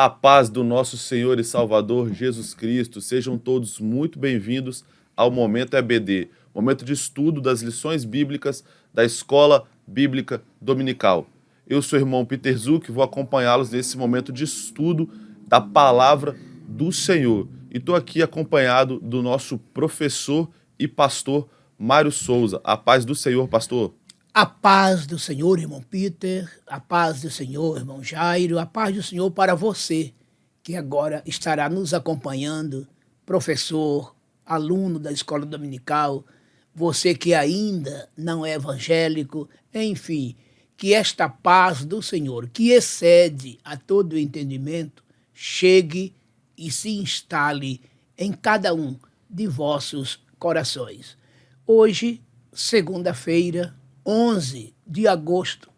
A paz do nosso Senhor e Salvador Jesus Cristo. Sejam todos muito bem-vindos ao Momento EBD, momento de estudo das lições bíblicas da Escola Bíblica Dominical. Eu sou o irmão Peter Zuc e vou acompanhá-los nesse momento de estudo da Palavra do Senhor. E estou aqui acompanhado do nosso professor e pastor Mário Souza. A paz do Senhor, pastor. A paz do Senhor, irmão Peter, a paz do Senhor, irmão Jairo, a paz do Senhor para você, que agora estará nos acompanhando, professor, aluno da escola dominical, você que ainda não é evangélico, enfim, que esta paz do Senhor, que excede a todo o entendimento, chegue e se instale em cada um de vossos corações. Hoje, segunda-feira, 11 de agosto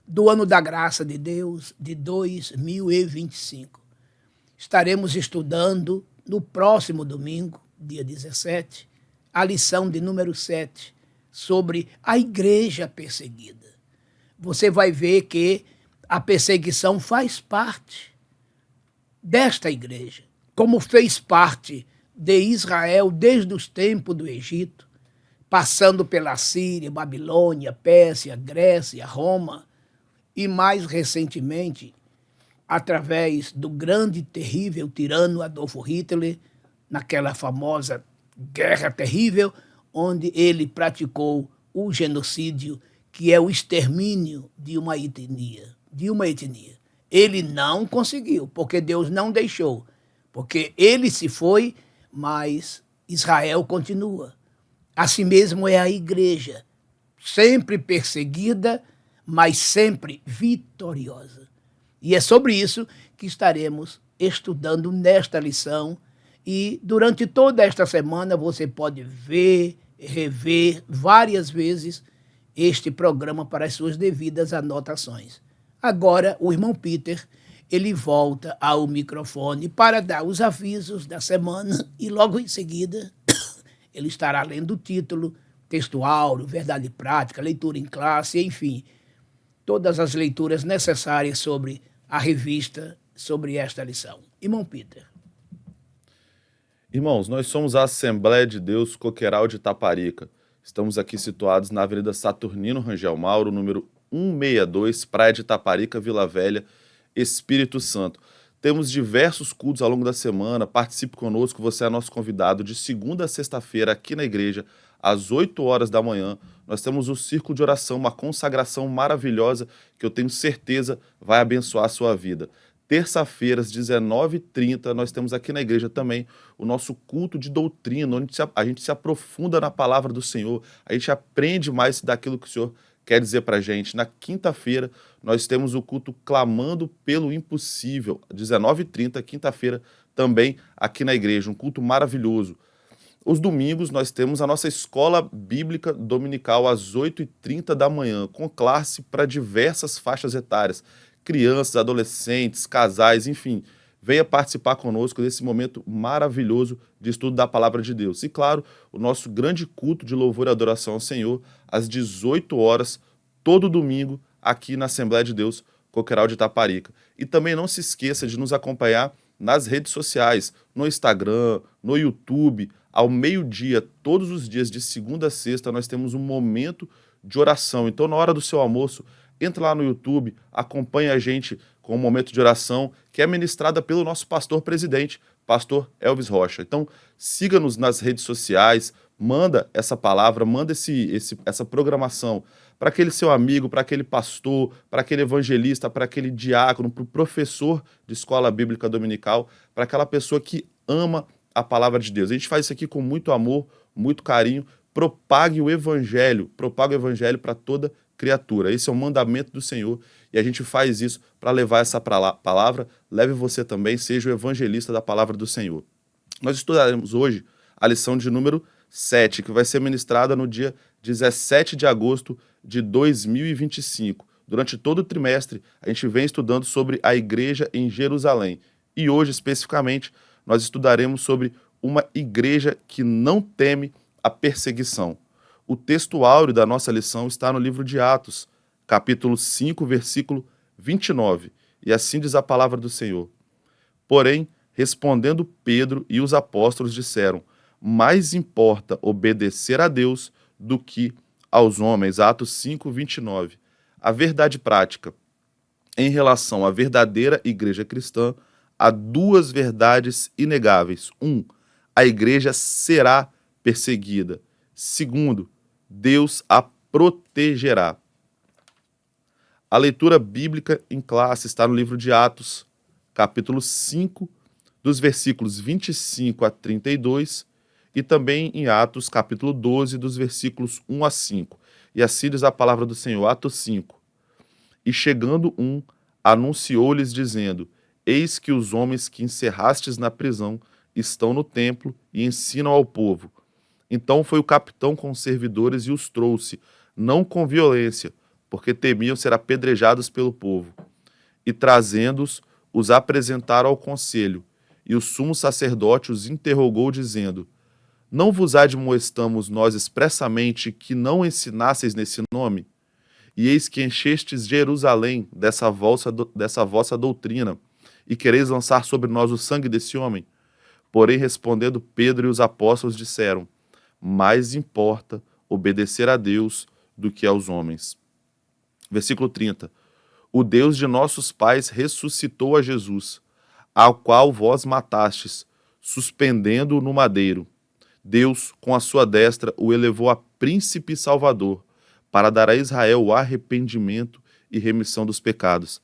do ano da graça de Deus de 2025. Estaremos estudando no próximo domingo, dia 17, a lição de número 7, sobre a igreja perseguida. Você vai ver que a perseguição faz parte desta igreja, como fez parte de Israel desde os tempos do Egito, passando pela Síria, Babilônia, Pérsia, Grécia, Roma e, mais recentemente, através do grande e terrível tirano Adolfo Hitler, naquela famosa guerra terrível, onde ele praticou o genocídio, que é o extermínio de uma etnia. Ele não conseguiu, porque Deus não deixou, porque ele se foi, mas Israel continua. Assim mesmo é a igreja, sempre perseguida, mas sempre vitoriosa. E é sobre isso que estaremos estudando nesta lição. E durante toda esta semana você pode ver, rever várias vezes este programa para as suas devidas anotações. Agora, o irmão Peter, ele volta ao microfone para dar os avisos da semana e logo em seguida ele estará lendo o título, texto áureo, verdade prática, leitura em classe, enfim, todas as leituras necessárias sobre a revista, sobre esta lição. Irmão Peter. Irmãos, nós somos a Assembleia de Deus Coqueiral de Itaparica. Estamos aqui situados na Avenida Saturnino Rangel Mauro, número 162, Praia de Itaparica, Vila Velha, Espírito Santo. Temos diversos cultos ao longo da semana, participe conosco, você é nosso convidado de segunda a sexta-feira aqui na igreja, às 8 horas da manhã. Nós temos o círculo de oração, uma consagração maravilhosa que eu tenho certeza vai abençoar a sua vida. Terça-feira, às 19h30, nós temos aqui na igreja também o nosso culto de doutrina, onde a gente se aprofunda na palavra do Senhor, a gente aprende mais daquilo que o Senhor quer dizer para a gente. Na quinta-feira, nós temos o culto Clamando pelo Impossível, 19h30, quinta-feira, também aqui na igreja, um culto maravilhoso. Os domingos, nós temos a nossa Escola Bíblica Dominical, às 8h30 da manhã, com classe para diversas faixas etárias, crianças, adolescentes, casais, enfim. Venha participar conosco desse momento maravilhoso de estudo da Palavra de Deus. E, claro, o nosso grande culto de louvor e adoração ao Senhor, às 18 horas, todo domingo, aqui na Assembleia de Deus, Coqueiral de Itaparica. E também não se esqueça de nos acompanhar nas redes sociais, no Instagram, no YouTube, ao meio-dia, todos os dias, de segunda a sexta, nós temos um momento de oração. Então, na hora do seu almoço, entra lá no YouTube, acompanhe a gente com um momento de oração que é ministrada pelo nosso pastor presidente, pastor Elvis Rocha. Então, siga-nos nas redes sociais, manda essa palavra, manda essa programação para aquele seu amigo, para aquele pastor, para aquele evangelista, para aquele diácono, para o professor de escola bíblica dominical, para aquela pessoa que ama a palavra de Deus. A gente faz isso aqui com muito amor, muito carinho. Propague o evangelho para toda criatura. Esse é o mandamento do Senhor e a gente faz isso para levar essa palavra. Leve você também, seja o evangelista da palavra do Senhor. Nós estudaremos hoje a lição de número 7, que vai ser ministrada no dia 17 de agosto de 2025. Durante todo o trimestre, a gente vem estudando sobre a igreja em Jerusalém. E hoje, especificamente, nós estudaremos sobre uma igreja que não teme a perseguição. O texto áureo da nossa lição está no livro de Atos, capítulo 5, versículo 29. E assim diz a palavra do Senhor. Porém, respondendo Pedro e os apóstolos disseram: mais importa obedecer a Deus do que aos homens. Atos 5, 29. A verdade prática. Em relação à verdadeira igreja cristã, há duas verdades inegáveis. A igreja será perseguida. Segundo, Deus a protegerá. A leitura bíblica em classe está no livro de Atos, capítulo 5, dos versículos 25 a 32, e também em Atos, capítulo 12, dos versículos 1 a 5. E assim diz a palavra do Senhor, Atos 5. E chegando anunciou-lhes dizendo: eis que os homens que encerrastes na prisão estão no templo e ensinam ao povo. Então foi o capitão com os servidores e os trouxe, não com violência, porque temiam ser apedrejados pelo povo. E trazendo-os, os apresentaram ao conselho. E o sumo sacerdote os interrogou, dizendo: não vos admoestamos nós expressamente que não ensinasseis nesse nome? E eis que enchestes Jerusalém dessa vossa doutrina, e quereis lançar sobre nós o sangue desse homem? Porém, respondendo Pedro e os apóstolos disseram: mais importa obedecer a Deus do que aos homens. Versículo 30. O Deus de nossos pais ressuscitou a Jesus, ao qual vós matastes, suspendendo-o no madeiro. Deus, com a sua destra, o elevou a príncipe e salvador, para dar a Israel o arrependimento e remissão dos pecados.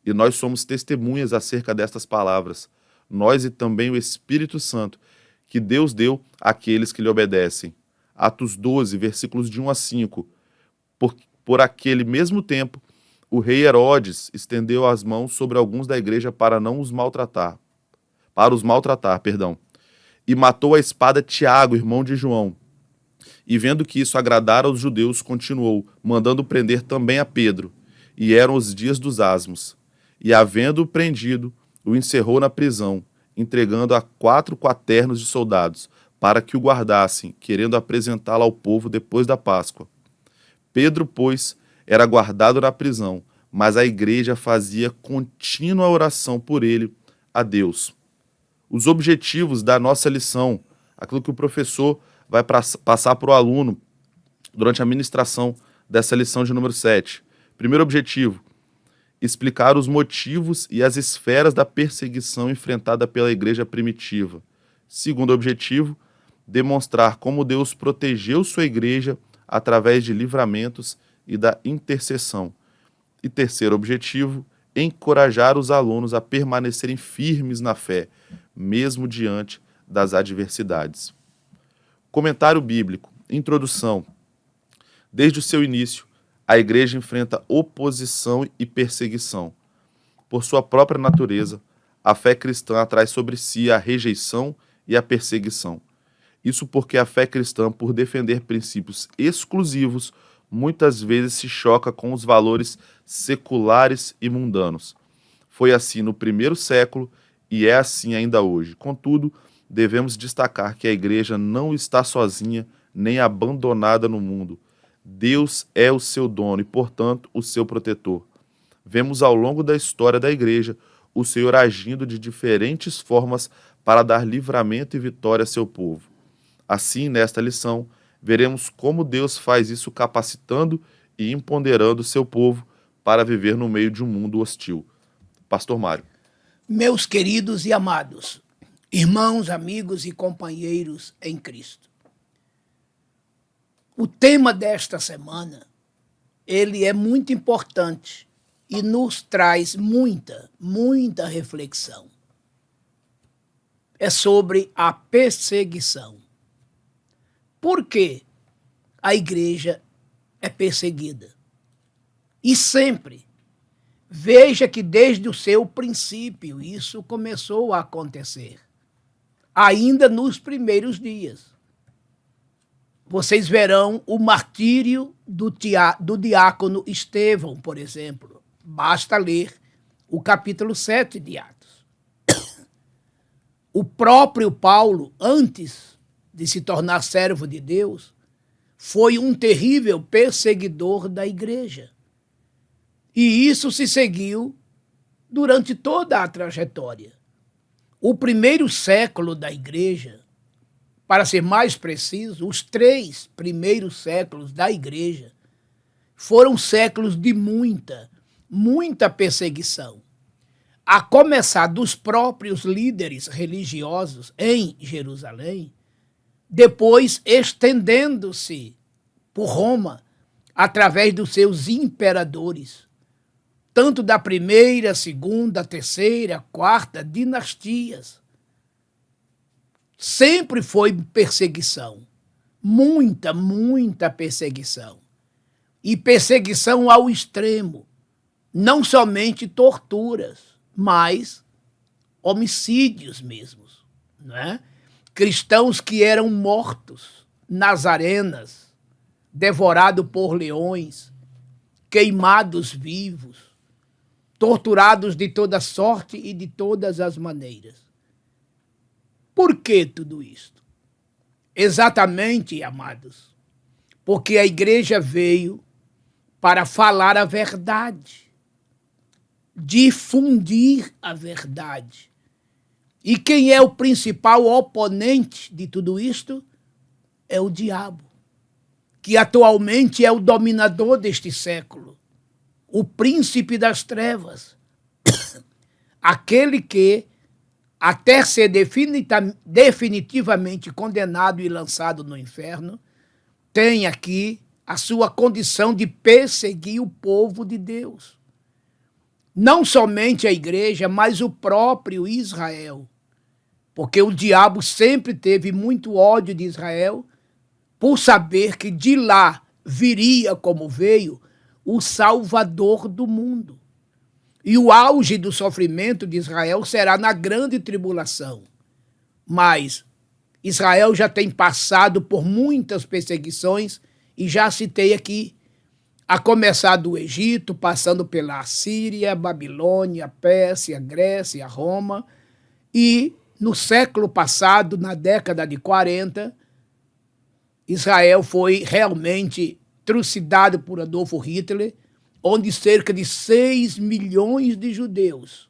E nós somos testemunhas acerca destas palavras, nós e também o Espírito Santo, que Deus deu àqueles que lhe obedecem. Atos 12, versículos de 1 a 5. Por aquele mesmo tempo, o rei Herodes estendeu as mãos sobre alguns da igreja para os maltratar, e matou a espada Tiago, irmão de João. E vendo que isso agradara aos judeus, continuou, mandando prender também a Pedro. E eram os dias dos asmos. E havendo-o prendido, o encerrou na prisão, entregando a 4 quaternos de soldados, para que o guardassem, querendo apresentá-lo ao povo depois da Páscoa. Pedro, pois, era guardado na prisão, mas a igreja fazia contínua oração por ele a Deus. Os objetivos da nossa lição, aquilo que o professor vai passar para o aluno durante a ministração dessa lição de número 7. Primeiro objetivo, explicar os motivos e as esferas da perseguição enfrentada pela igreja primitiva. Segundo objetivo, demonstrar como Deus protegeu sua igreja através de livramentos e da intercessão. E terceiro objetivo, encorajar os alunos a permanecerem firmes na fé, mesmo diante das adversidades. Comentário bíblico. Introdução. Desde o seu início, a igreja enfrenta oposição e perseguição. Por sua própria natureza, a fé cristã atrai sobre si a rejeição e a perseguição. Isso porque a fé cristã, por defender princípios exclusivos, muitas vezes se choca com os valores seculares e mundanos. Foi assim no primeiro século e é assim ainda hoje. Contudo, devemos destacar que a igreja não está sozinha nem abandonada no mundo. Deus é o seu dono e, portanto, o seu protetor. Vemos ao longo da história da igreja o Senhor agindo de diferentes formas para dar livramento e vitória a seu povo. Assim, nesta lição, veremos como Deus faz isso capacitando e empoderando o seu povo para viver no meio de um mundo hostil. Pastor Mário. Meus queridos e amados, irmãos, amigos e companheiros em Cristo. O tema desta semana, ele é muito importante e nos traz muita reflexão. É sobre a perseguição. Por que a igreja é perseguida? E sempre. Veja que desde o seu princípio isso começou a acontecer. Ainda nos primeiros dias. Vocês verão o martírio do diácono Estevão, por exemplo. Basta ler o capítulo 7 de Atos. O próprio Paulo, antes de se tornar servo de Deus, foi um terrível perseguidor da igreja. E isso se seguiu durante toda a trajetória. O primeiro século da igreja, para ser mais preciso, os 3 primeiros séculos da igreja foram séculos de muita perseguição. A começar dos próprios líderes religiosos em Jerusalém, depois estendendo-se por Roma através dos seus imperadores, tanto da primeira, segunda, terceira, quarta dinastias. Sempre foi perseguição, muita perseguição. E perseguição ao extremo, não somente torturas, mas homicídios mesmos, não é? Cristãos que eram mortos nas arenas, devorados por leões, queimados vivos, torturados de toda sorte e de todas as maneiras. Por que tudo isto? Exatamente, amados, porque a igreja veio para falar a verdade, difundir a verdade. E quem é o principal oponente de tudo isto? É o diabo, que atualmente é o dominador deste século, o príncipe das trevas, aquele que, até ser definitivamente condenado e lançado no inferno, tem aqui a sua condição de perseguir o povo de Deus. Não somente a igreja, mas o próprio Israel. Porque o diabo sempre teve muito ódio de Israel, por saber que de lá viria como veio o Salvador do mundo. E o auge do sofrimento de Israel será na grande tribulação. Mas Israel já tem passado por muitas perseguições, e já citei aqui, a começar do Egito, passando pela Assíria, Babilônia, Pérsia, Grécia, Roma, e no século passado, na década de 40, Israel foi realmente trucidado por Adolfo Hitler, onde cerca de 6 milhões de judeus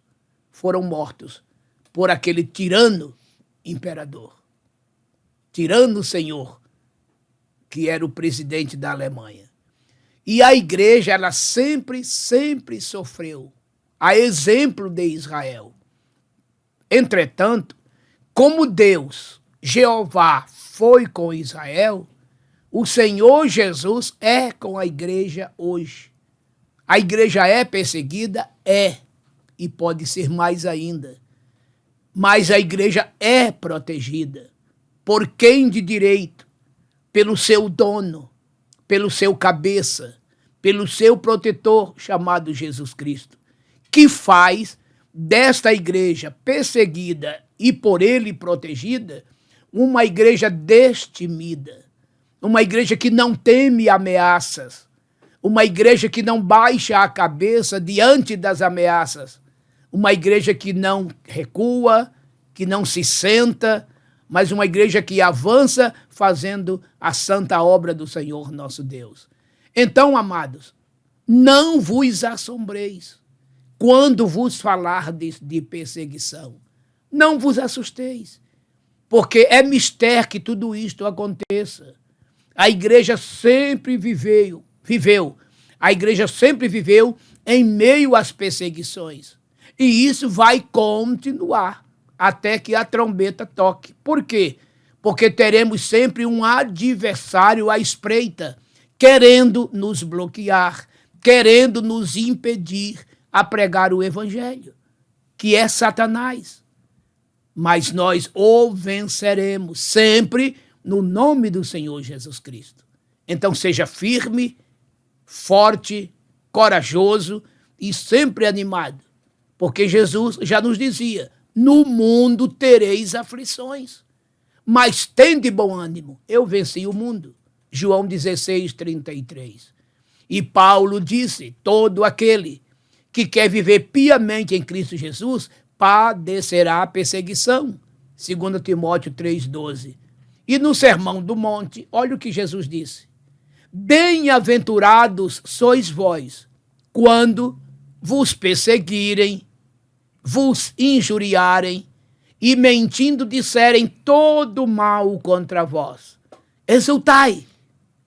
foram mortos por aquele tirano imperador, tirano senhor, que era o presidente da Alemanha. E a igreja, ela sempre sofreu, a exemplo de Israel. Entretanto, como Deus, Jeová, foi com Israel, o Senhor Jesus é com a igreja hoje. A igreja é perseguida? É, e pode ser mais ainda. Mas a igreja é protegida. Por quem de direito? Pelo seu dono, pelo seu cabeça, pelo seu protetor, chamado Jesus Cristo, que faz desta igreja perseguida e por ele protegida uma igreja destemida, uma igreja que não teme ameaças, uma igreja que não baixa a cabeça diante das ameaças, uma igreja que não recua, que não se senta, mas uma igreja que avança fazendo a santa obra do Senhor nosso Deus. Então, amados, não vos assombreis quando vos falar de perseguição. Não vos assusteis, porque é mistério que tudo isto aconteça. A igreja sempre viveu, a igreja sempre viveu em meio às perseguições. E isso vai continuar até que a trombeta toque. Por quê? Porque teremos sempre um adversário à espreita, querendo nos bloquear, querendo nos impedir a pregar o evangelho, que é Satanás. Mas nós o venceremos sempre no nome do Senhor Jesus Cristo. Então seja firme, forte, corajoso e sempre animado, porque Jesus já nos dizia: no mundo tereis aflições, mas tende bom ânimo, eu venci o mundo. João 16:33. E Paulo disse: todo aquele que quer viver piamente em Cristo Jesus padecerá perseguição. 2 Timóteo 3:12. E no Sermão do Monte, olha o que Jesus disse: bem-aventurados sois vós, quando vos perseguirem, vos injuriarem e mentindo disserem todo mal contra vós. Exultai,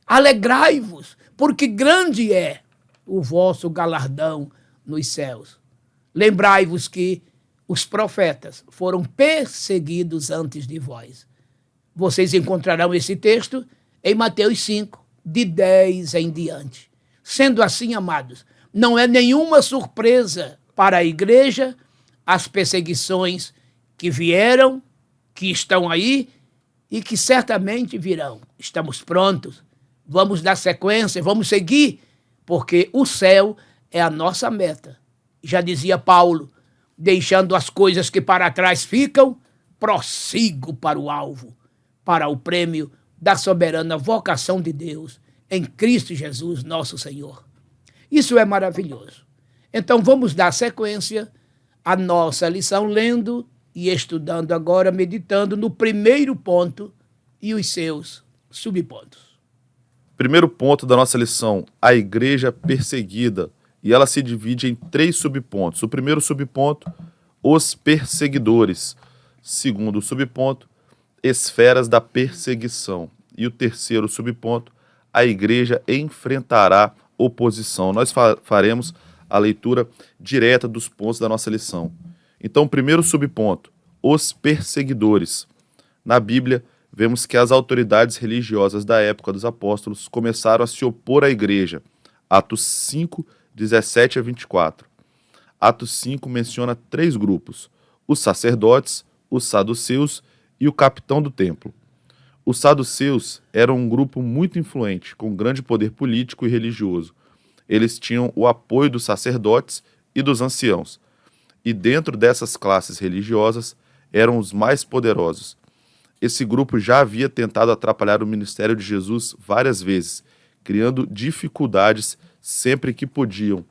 alegrai-vos, porque grande é o vosso galardão nos céus. Lembrai-vos que os profetas foram perseguidos antes de vós. Vocês encontrarão esse texto em Mateus 5, de 10 em diante. Sendo assim, amados, não é nenhuma surpresa para a igreja as perseguições que vieram, que estão aí e que certamente virão. Estamos prontos, vamos dar sequência, vamos seguir, porque o céu é a nossa meta. Já dizia Paulo, deixando as coisas que para trás ficam, prossigo para o alvo, para o prêmio da soberana vocação de Deus em Cristo Jesus, nosso Senhor. Isso é maravilhoso. Então vamos dar sequência à nossa lição, lendo e estudando agora, meditando no primeiro ponto e os seus subpontos. Primeiro ponto da nossa lição, a igreja perseguida. E ela se divide em 3 subpontos. O primeiro subponto, os perseguidores. Segundo subponto, esferas da perseguição. E o terceiro subponto, a igreja enfrentará oposição. Nós faremos a leitura direta dos pontos da nossa lição. Então, primeiro subponto, os perseguidores. Na Bíblia, vemos que as autoridades religiosas da época dos apóstolos começaram a se opor à igreja. Atos 5, 17 a 24. Atos 5 menciona 3 grupos: os sacerdotes, os saduceus e o capitão do templo. Os saduceus eram um grupo muito influente, com grande poder político e religioso. Eles tinham o apoio dos sacerdotes e dos anciãos. E dentro dessas classes religiosas, eram os mais poderosos. Esse grupo já havia tentado atrapalhar o ministério de Jesus várias vezes, criando dificuldades sempre que podiam.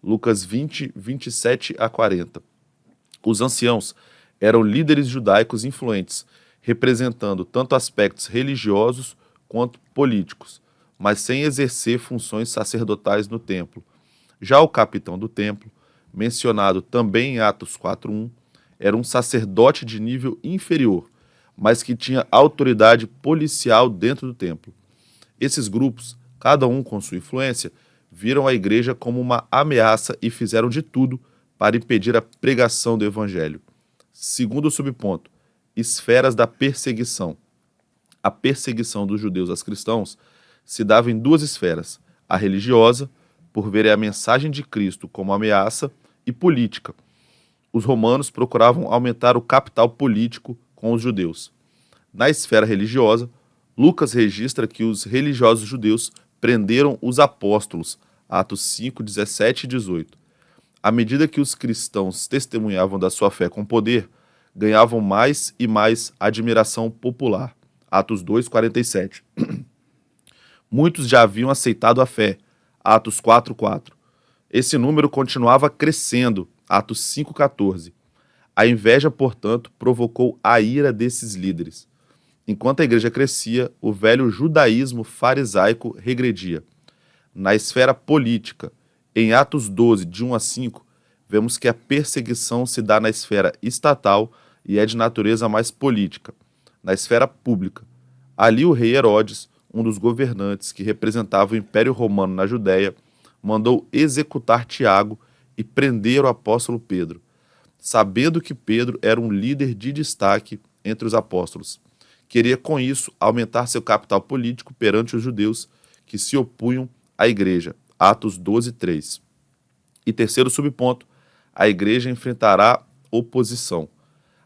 Lucas 20, 27 a 40. Os anciãos eram líderes judaicos influentes, representando tanto aspectos religiosos quanto políticos, mas sem exercer funções sacerdotais no templo. Já o capitão do templo, mencionado também em Atos 4:1, era um sacerdote de nível inferior, mas que tinha autoridade policial dentro do templo. Esses grupos, cada um com sua influência, viram a igreja como uma ameaça e fizeram de tudo para impedir a pregação do evangelho. Segundo subponto, esferas da perseguição. A perseguição dos judeus aos cristãos se dava em 2 esferas: a religiosa, por verem a mensagem de Cristo como ameaça, e política. Os romanos procuravam aumentar o capital político com os judeus. Na esfera religiosa, Lucas registra que os religiosos judeus prenderam os apóstolos, Atos 5, 17 e 18. À medida que os cristãos testemunhavam da sua fé com poder, ganhavam mais e mais admiração popular, Atos 2, 47. Muitos já haviam aceitado a fé, Atos 4, 4. Esse número continuava crescendo, Atos 5, 14. A inveja, portanto, provocou a ira desses líderes. Enquanto a igreja crescia, o velho judaísmo farisaico regredia. Na esfera política, em Atos 12, de 1 a 5, vemos que a perseguição se dá na esfera estatal e é de natureza mais política. Na esfera pública, ali o rei Herodes, um dos governantes que representava o Império Romano na Judéia, mandou executar Tiago e prender o apóstolo Pedro, sabendo que Pedro era um líder de destaque entre os apóstolos. Queria, com isso, aumentar seu capital político perante os judeus que se opunham à igreja. Atos 12, 3. E terceiro subponto, a igreja enfrentará oposição.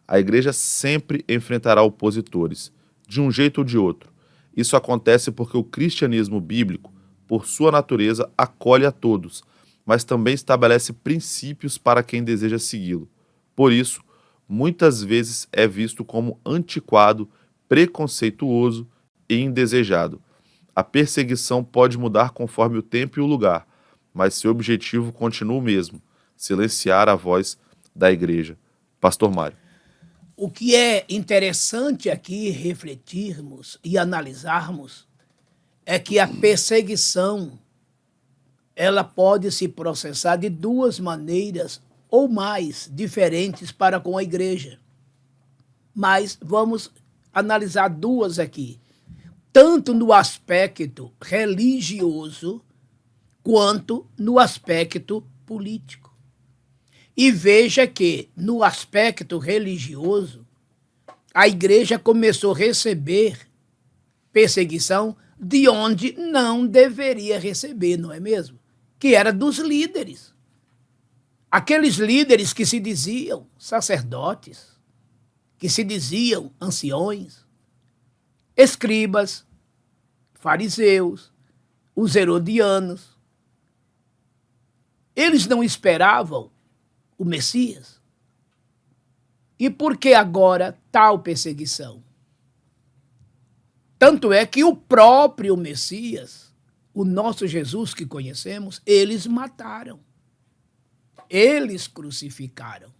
A igreja sempre enfrentará opositores, de um jeito ou de outro. Isso acontece porque o cristianismo bíblico, por sua natureza, acolhe a todos, mas também estabelece princípios para quem deseja segui-lo. Por isso, muitas vezes é visto como antiquado, preconceituoso e indesejado. A perseguição pode mudar conforme o tempo e o lugar, mas seu objetivo continua o mesmo: silenciar a voz da igreja. Pastor Mário. O que é interessante aqui refletirmos e analisarmos é que a perseguição ela pode se processar de 2 maneiras ou mais diferentes para com a igreja. mas vamos analisar duas aqui. Tanto no aspecto religioso, quanto no aspecto político. E veja que, no aspecto religioso, a igreja começou a receber perseguição de onde não deveria receber, não é mesmo? Que era dos líderes. Aqueles líderes que se diziam sacerdotes, que se diziam anciões, escribas, fariseus, os herodianos. Eles não esperavam o Messias. E por que agora tal perseguição? Tanto é que o próprio Messias, o nosso Jesus que conhecemos, eles mataram. Eles crucificaram.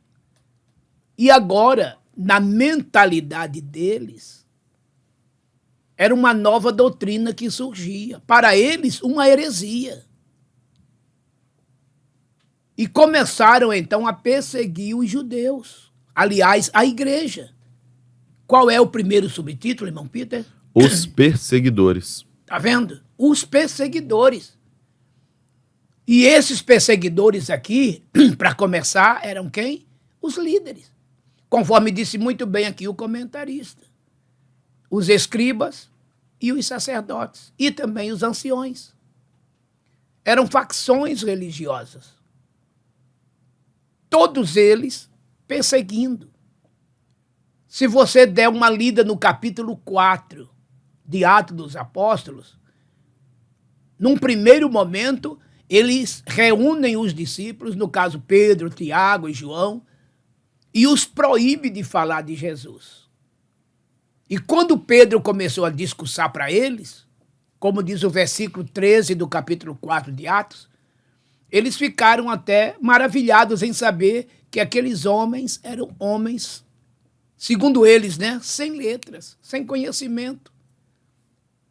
E agora, na mentalidade deles, era uma nova doutrina que surgia. Para eles, uma heresia. E começaram, então, a perseguir os judeus. Aliás, a igreja. Qual é o primeiro subtítulo, irmão Peter? Os perseguidores. Tá vendo? Os perseguidores. E esses perseguidores aqui, para começar, eram quem? Os líderes. Conforme disse muito bem aqui o comentarista. Os escribas e os sacerdotes. E também os anciões. Eram facções religiosas. Todos eles perseguindo. Se você der uma lida no capítulo 4 de Atos dos Apóstolos, num primeiro momento, eles reúnem os discípulos, no caso Pedro, Tiago e João, e os proíbe de falar de Jesus. E quando Pedro começou a discursar para eles, como diz o versículo 13 do capítulo 4 de Atos, eles ficaram até maravilhados em saber que aqueles homens eram homens, segundo eles, né, sem letras, sem conhecimento,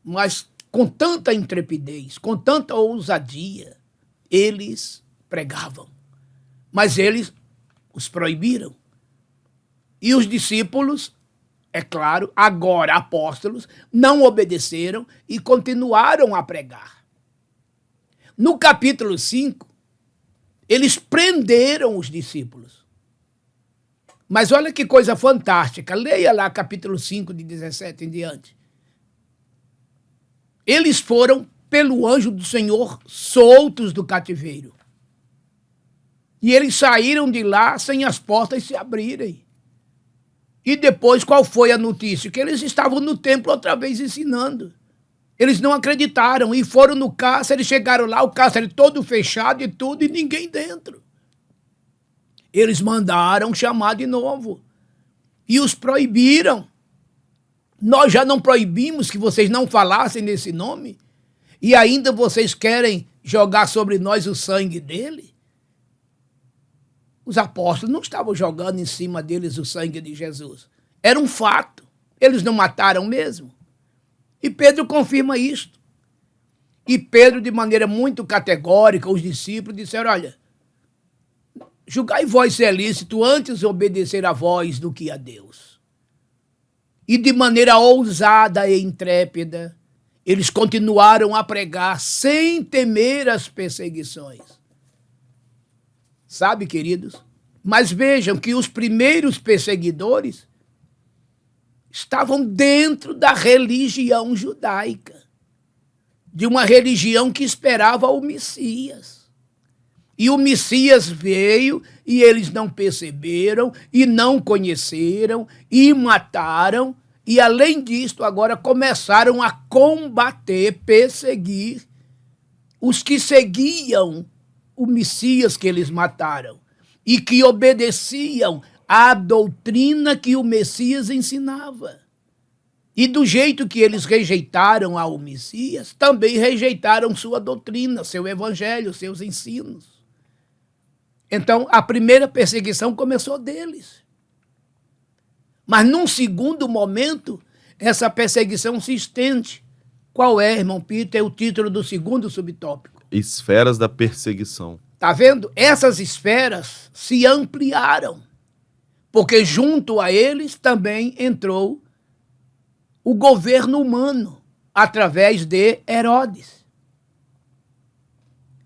mas com tanta intrepidez, com tanta ousadia, eles pregavam. Mas eles os proibiram. E os discípulos, é claro, agora apóstolos, não obedeceram e continuaram a pregar. No capítulo 5, eles prenderam os discípulos. Mas olha que coisa fantástica. Leia lá capítulo 5, de 17 em diante. Eles foram, pelo anjo do Senhor, soltos do cativeiro. E eles saíram de lá sem as portas se abrirem. E depois, qual foi a notícia? Que eles estavam no templo outra vez ensinando. Eles não acreditaram e foram no cárcere, chegaram lá, o cárcere todo fechado e tudo, e ninguém dentro. Eles mandaram chamar de novo e os proibiram. Nós já não proibimos que vocês não falassem nesse nome? E ainda vocês querem jogar sobre nós o sangue dele? Os apóstolos não estavam jogando em cima deles o sangue de Jesus. Era um fato. Eles não mataram mesmo. E Pedro confirma isto. E Pedro, de maneira muito categórica, os discípulos disseram, olha, julgai vós se é lícito antes obedecer a vós do que a Deus. E de maneira ousada e intrépida, eles continuaram a pregar sem temer as perseguições. Sabe, queridos? Mas vejam que os primeiros perseguidores estavam dentro da religião judaica, de uma religião que esperava o Messias. E o Messias veio e eles não perceberam e não conheceram e mataram. E além disto, agora começaram a combater, perseguir os que seguiam o Messias que eles mataram e que obedeciam à doutrina que o Messias ensinava. E do jeito que eles rejeitaram ao Messias, também rejeitaram sua doutrina, seu evangelho, seus ensinos. Então, a primeira perseguição começou deles. Mas num segundo momento, essa perseguição se estende. Qual é, irmão Peter? É o título do segundo subtópico. Esferas da perseguição. Está vendo? Essas esferas se ampliaram. porque junto a eles também entrou o governo humano, através de Herodes.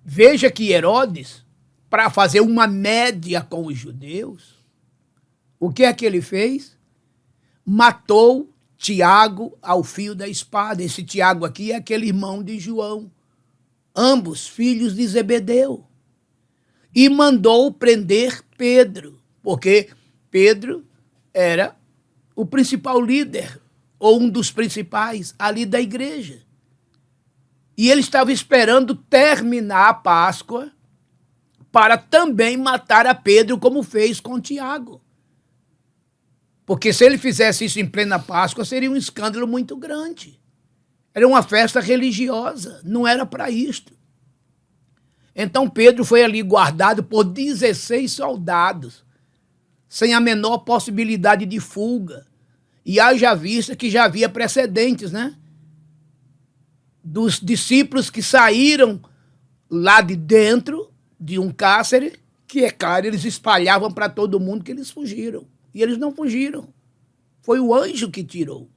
Veja que Herodes, para fazer uma média com os judeus, o que é que ele fez? Matou Tiago ao fio da espada. Esse Tiago aqui é aquele irmão de João, ambos filhos de Zebedeu. E mandou prender Pedro, porque Pedro era o principal líder, ou um dos principais ali da igreja. E ele estava esperando terminar a Páscoa para também matar a Pedro, como fez com Tiago. Porque se ele fizesse isso em plena Páscoa, seria um escândalo muito grande. Era uma festa religiosa, não era para isto. Então Pedro foi ali guardado por 16 soldados, sem a menor possibilidade de fuga. E haja vista que já havia precedentes, né? Dos discípulos que saíram lá de dentro de um cárcere, que é claro, eles espalhavam para todo mundo que eles fugiram. E eles não fugiram. Foi o anjo que tirou.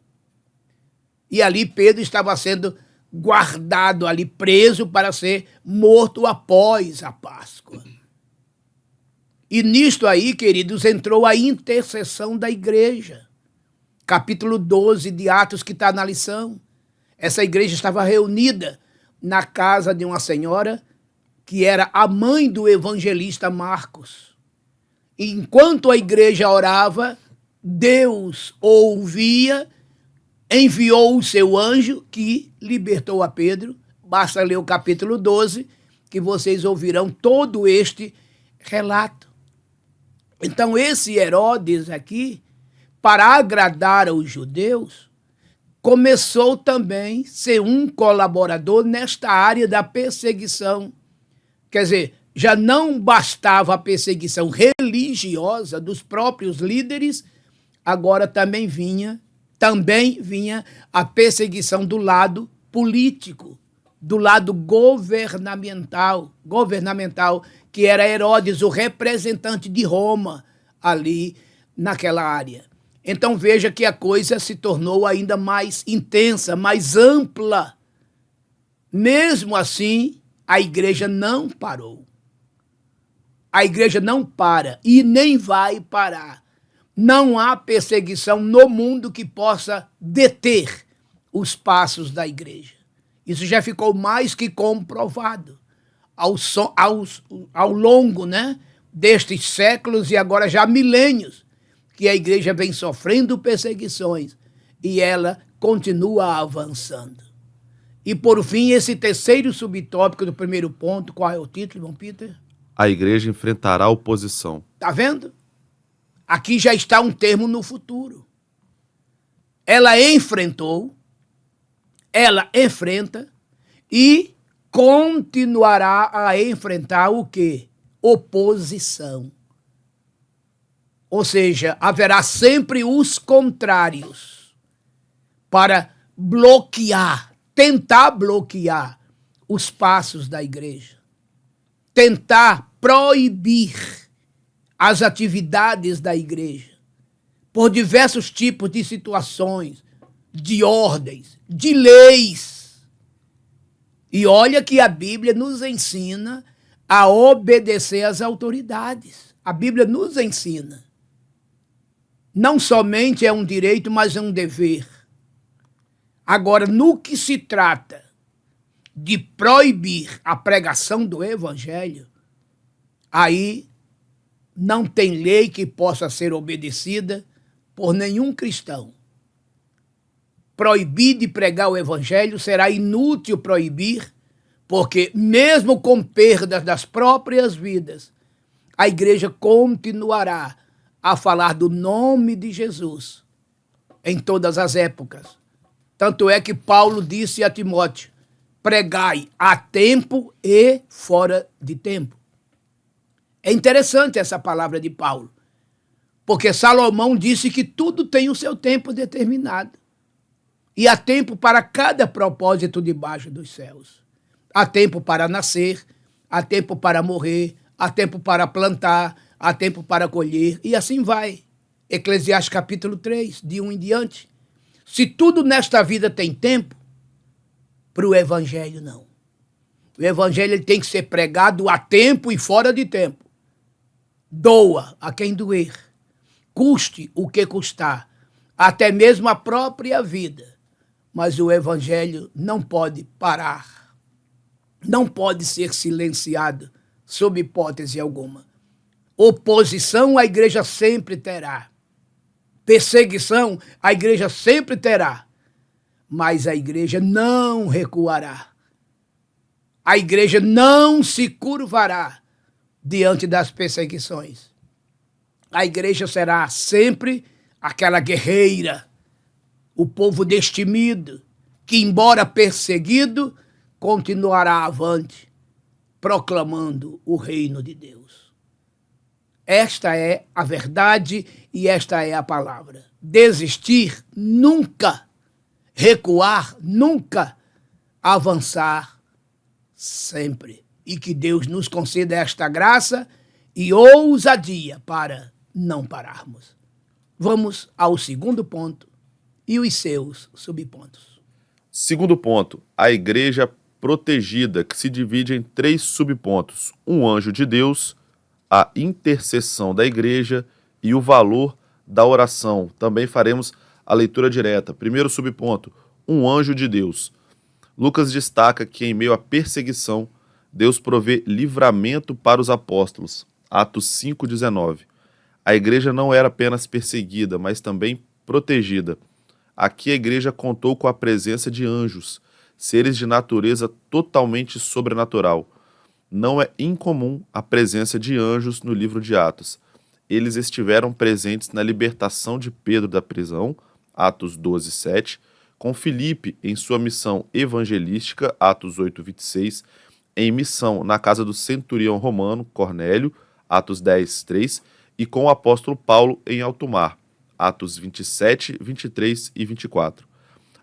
E ali Pedro estava sendo guardado ali, preso para ser morto após a Páscoa. E nisto aí, queridos, entrou a intercessão da igreja. Capítulo 12 de Atos, que está na lição. Essa igreja estava reunida na casa de uma senhora que era a mãe do evangelista Marcos. E enquanto a igreja orava, Deus ouvia, enviou o seu anjo que libertou a Pedro. Basta ler o capítulo 12, que vocês ouvirão todo este relato. Então, esse Herodes aqui, para agradar aos judeus, começou também a ser um colaborador nesta área da perseguição. Quer dizer, já não bastava a perseguição religiosa dos próprios líderes, agora também vinha a perseguição do lado político, do lado governamental, que era Herodes, o representante de Roma ali naquela área. Então veja que a coisa se tornou ainda mais intensa, mais ampla. Mesmo assim, a igreja não parou. A igreja não para e nem vai parar. Não há perseguição no mundo que possa deter os passos da igreja. Isso já ficou mais que comprovado ao longo, né, destes séculos e agora já milênios, que a igreja vem sofrendo perseguições e ela continua avançando. E, por fim, esse terceiro subtópico do primeiro ponto, qual é o título, irmão Peter? A igreja enfrentará oposição. Está vendo? Aqui já está um termo no futuro. Ela enfrentou, ela enfrenta e continuará a enfrentar o quê? Oposição. Ou seja, haverá sempre os contrários para bloquear, tentar bloquear os passos da igreja, tentar proibir as atividades da igreja, por diversos tipos de situações, de ordens, de leis. E olha que a Bíblia nos ensina a obedecer às autoridades. A Bíblia nos ensina. Não somente é um direito, mas é um dever. Agora, no que se trata de proibir a pregação do evangelho, aí não tem lei que possa ser obedecida por nenhum cristão. Proibir de pregar o evangelho será inútil proibir, porque mesmo com perdas das próprias vidas, a igreja continuará a falar do nome de Jesus em todas as épocas. Tanto é que Paulo disse a Timóteo: pregai a tempo e fora de tempo. É interessante essa palavra de Paulo, porque Salomão disse que tudo tem o seu tempo determinado. E há tempo para cada propósito debaixo dos céus. Há tempo para nascer, há tempo para morrer, há tempo para plantar, há tempo para colher, e assim vai. Eclesiastes capítulo 3, de 1 em diante. Se tudo nesta vida tem tempo, para o evangelho não. O evangelho ele tem que ser pregado a tempo e fora de tempo. Doa a quem doer, custe o que custar, até mesmo a própria vida. Mas o evangelho não pode parar, não pode ser silenciado sob hipótese alguma. Oposição a igreja sempre terá, perseguição a igreja sempre terá, mas a igreja não recuará. A igreja não se curvará diante das perseguições. A igreja será sempre aquela guerreira, o povo destemido, que, embora perseguido, continuará avante, proclamando o reino de Deus. Esta é a verdade e esta é a palavra. Desistir nunca, recuar nunca, avançar sempre. E que Deus nos conceda esta graça e ousadia para não pararmos. Vamos ao segundo ponto e os seus subpontos. Segundo ponto, a igreja protegida, que se divide em 3 subpontos: um anjo de Deus, a intercessão da igreja e o valor da oração. Também faremos a leitura direta. Primeiro subponto, um anjo de Deus. Lucas destaca que em meio à perseguição, Deus provê livramento para os apóstolos. Atos 5,19. A igreja não era apenas perseguida, mas também protegida. Aqui a igreja contou com a presença de anjos, seres de natureza totalmente sobrenatural. Não é incomum a presença de anjos no livro de Atos. Eles estiveram presentes na libertação de Pedro da prisão, Atos 12:7, com Filipe em sua missão evangelística, Atos 8:26, em missão na casa do centurião romano, Cornélio, Atos 10:3, e com o apóstolo Paulo em alto mar, Atos 27, 23 e 24.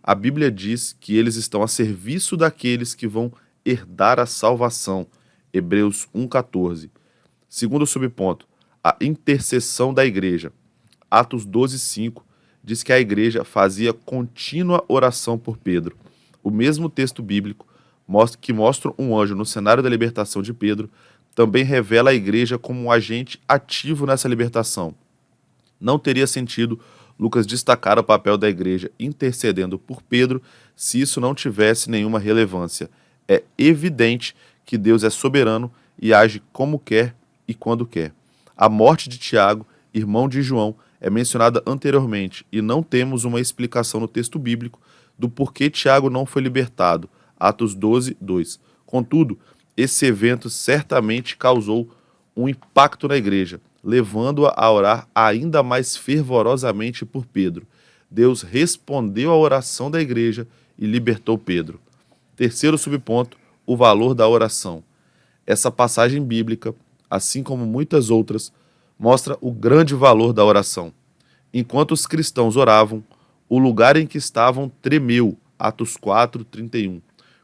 A Bíblia diz que eles estão a serviço daqueles que vão herdar a salvação, Hebreus 1,14. Segundo subponto, a intercessão da igreja. Atos 12:5 diz que a igreja fazia contínua oração por Pedro. O mesmo texto bíblico que mostra um anjo no cenário da libertação de Pedro também revela a igreja como um agente ativo nessa libertação. Não teria sentido Lucas destacar o papel da igreja intercedendo por Pedro se isso não tivesse nenhuma relevância. É evidente que Deus é soberano e age como quer e quando quer. A morte de Tiago, irmão de João, é mencionada anteriormente e não temos uma explicação no texto bíblico do porquê Tiago não foi libertado. Atos 12:2. Contudo, esse evento certamente causou um impacto na igreja, levando-a a orar ainda mais fervorosamente por Pedro. Deus respondeu à oração da igreja e libertou Pedro. Terceiro subponto, o valor da oração. Essa passagem bíblica, assim como muitas outras, mostra o grande valor da oração. Enquanto os cristãos oravam, o lugar em que estavam tremeu. Atos 4:31.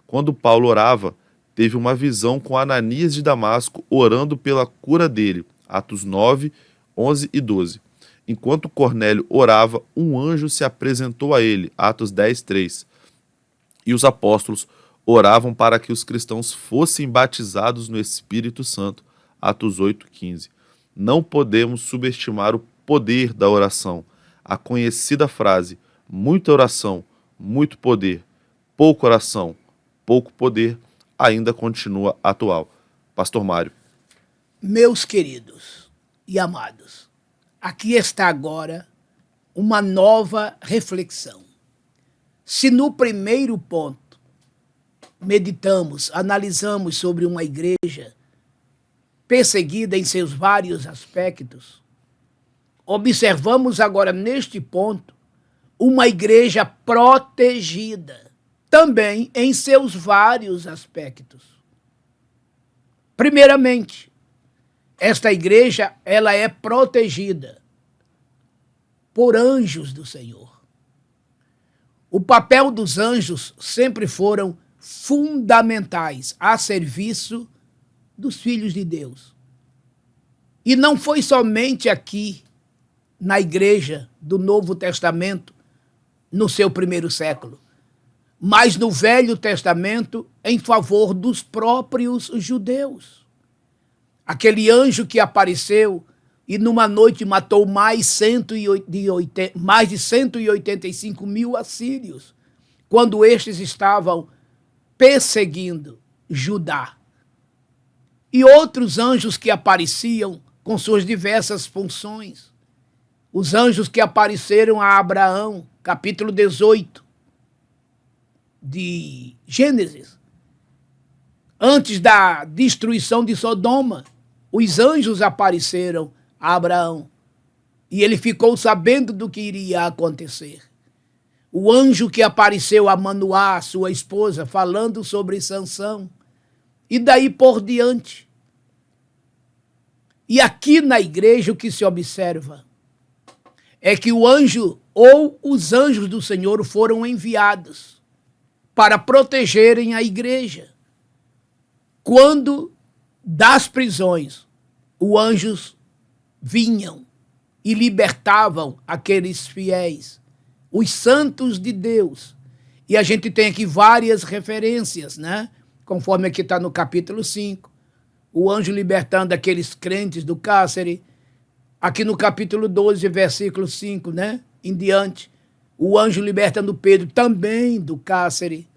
Quando Paulo orava, teve uma visão com Ananias de Damasco orando pela cura dele. Atos 9, 11 e 12. Enquanto Cornélio orava, um anjo se apresentou a ele. Atos 10:3. E os apóstolos oravam para que os cristãos fossem batizados no Espírito Santo. Atos 8:15. Não podemos subestimar o poder da oração. A conhecida frase, muita oração, muito poder, pouca oração, pouco poder, ainda continua atual. Pastor Mário. Meus queridos e amados, aqui está agora uma nova reflexão. Se no primeiro ponto meditamos, analisamos sobre uma igreja perseguida em seus vários aspectos, observamos agora neste ponto uma igreja protegida também em seus vários aspectos. Primeiramente, esta igreja ela é protegida por anjos do Senhor. O papel dos anjos sempre foram fundamentais a serviço dos filhos de Deus. E não foi somente aqui, na igreja do Novo Testamento no seu primeiro século, mas no Velho Testamento em favor dos próprios judeus. Aquele anjo que apareceu e numa noite matou mais de 185 mil assírios, quando estes estavam perseguindo Judá. E outros anjos que apareciam com suas diversas funções. Os anjos que apareceram a Abraão, capítulo 18 de Gênesis. Antes da destruição de Sodoma, os anjos apareceram a Abraão e ele ficou sabendo do que iria acontecer. O anjo que apareceu a Manoá, sua esposa, falando sobre Sansão, e daí por diante. E aqui na igreja o que se observa é que o anjo ou os anjos do Senhor foram enviados para protegerem a igreja. Quando das prisões, os anjos vinham e libertavam aqueles fiéis, os santos de Deus. E a gente tem aqui várias referências, né? Conforme aqui está no capítulo 5, o anjo libertando aqueles crentes do cárcere. Aqui no capítulo 12, versículo 5, né? Em diante, o anjo libertando Pedro também do cárcere.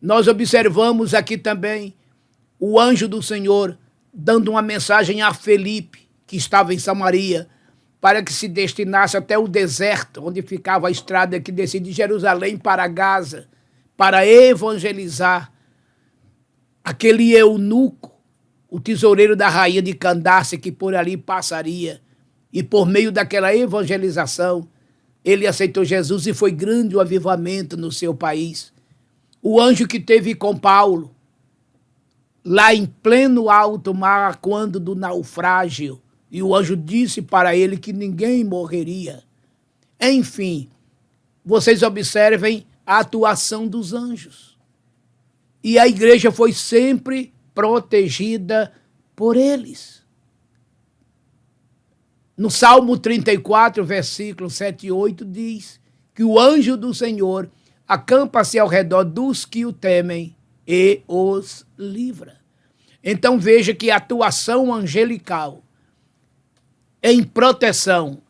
Nós observamos aqui também o anjo do Senhor dando uma mensagem a Felipe, que estava em Samaria, para que se destinasse até o deserto, onde ficava a estrada que descia de Jerusalém para Gaza, para evangelizar aquele eunuco, o tesoureiro da rainha de Candace, que por ali passaria. E por meio daquela evangelização, ele aceitou Jesus e foi grande o avivamento no seu país. O anjo que teve com Paulo, lá em pleno alto mar, quando do naufrágio, e o anjo disse para ele que ninguém morreria. Enfim, vocês observem a atuação dos anjos. E a igreja foi sempre protegida por eles. No Salmo 34, versículos 7 e 8, diz que o anjo do Senhor acampa-se ao redor dos que o temem e os livra. Então veja que a atuação angelical em proteção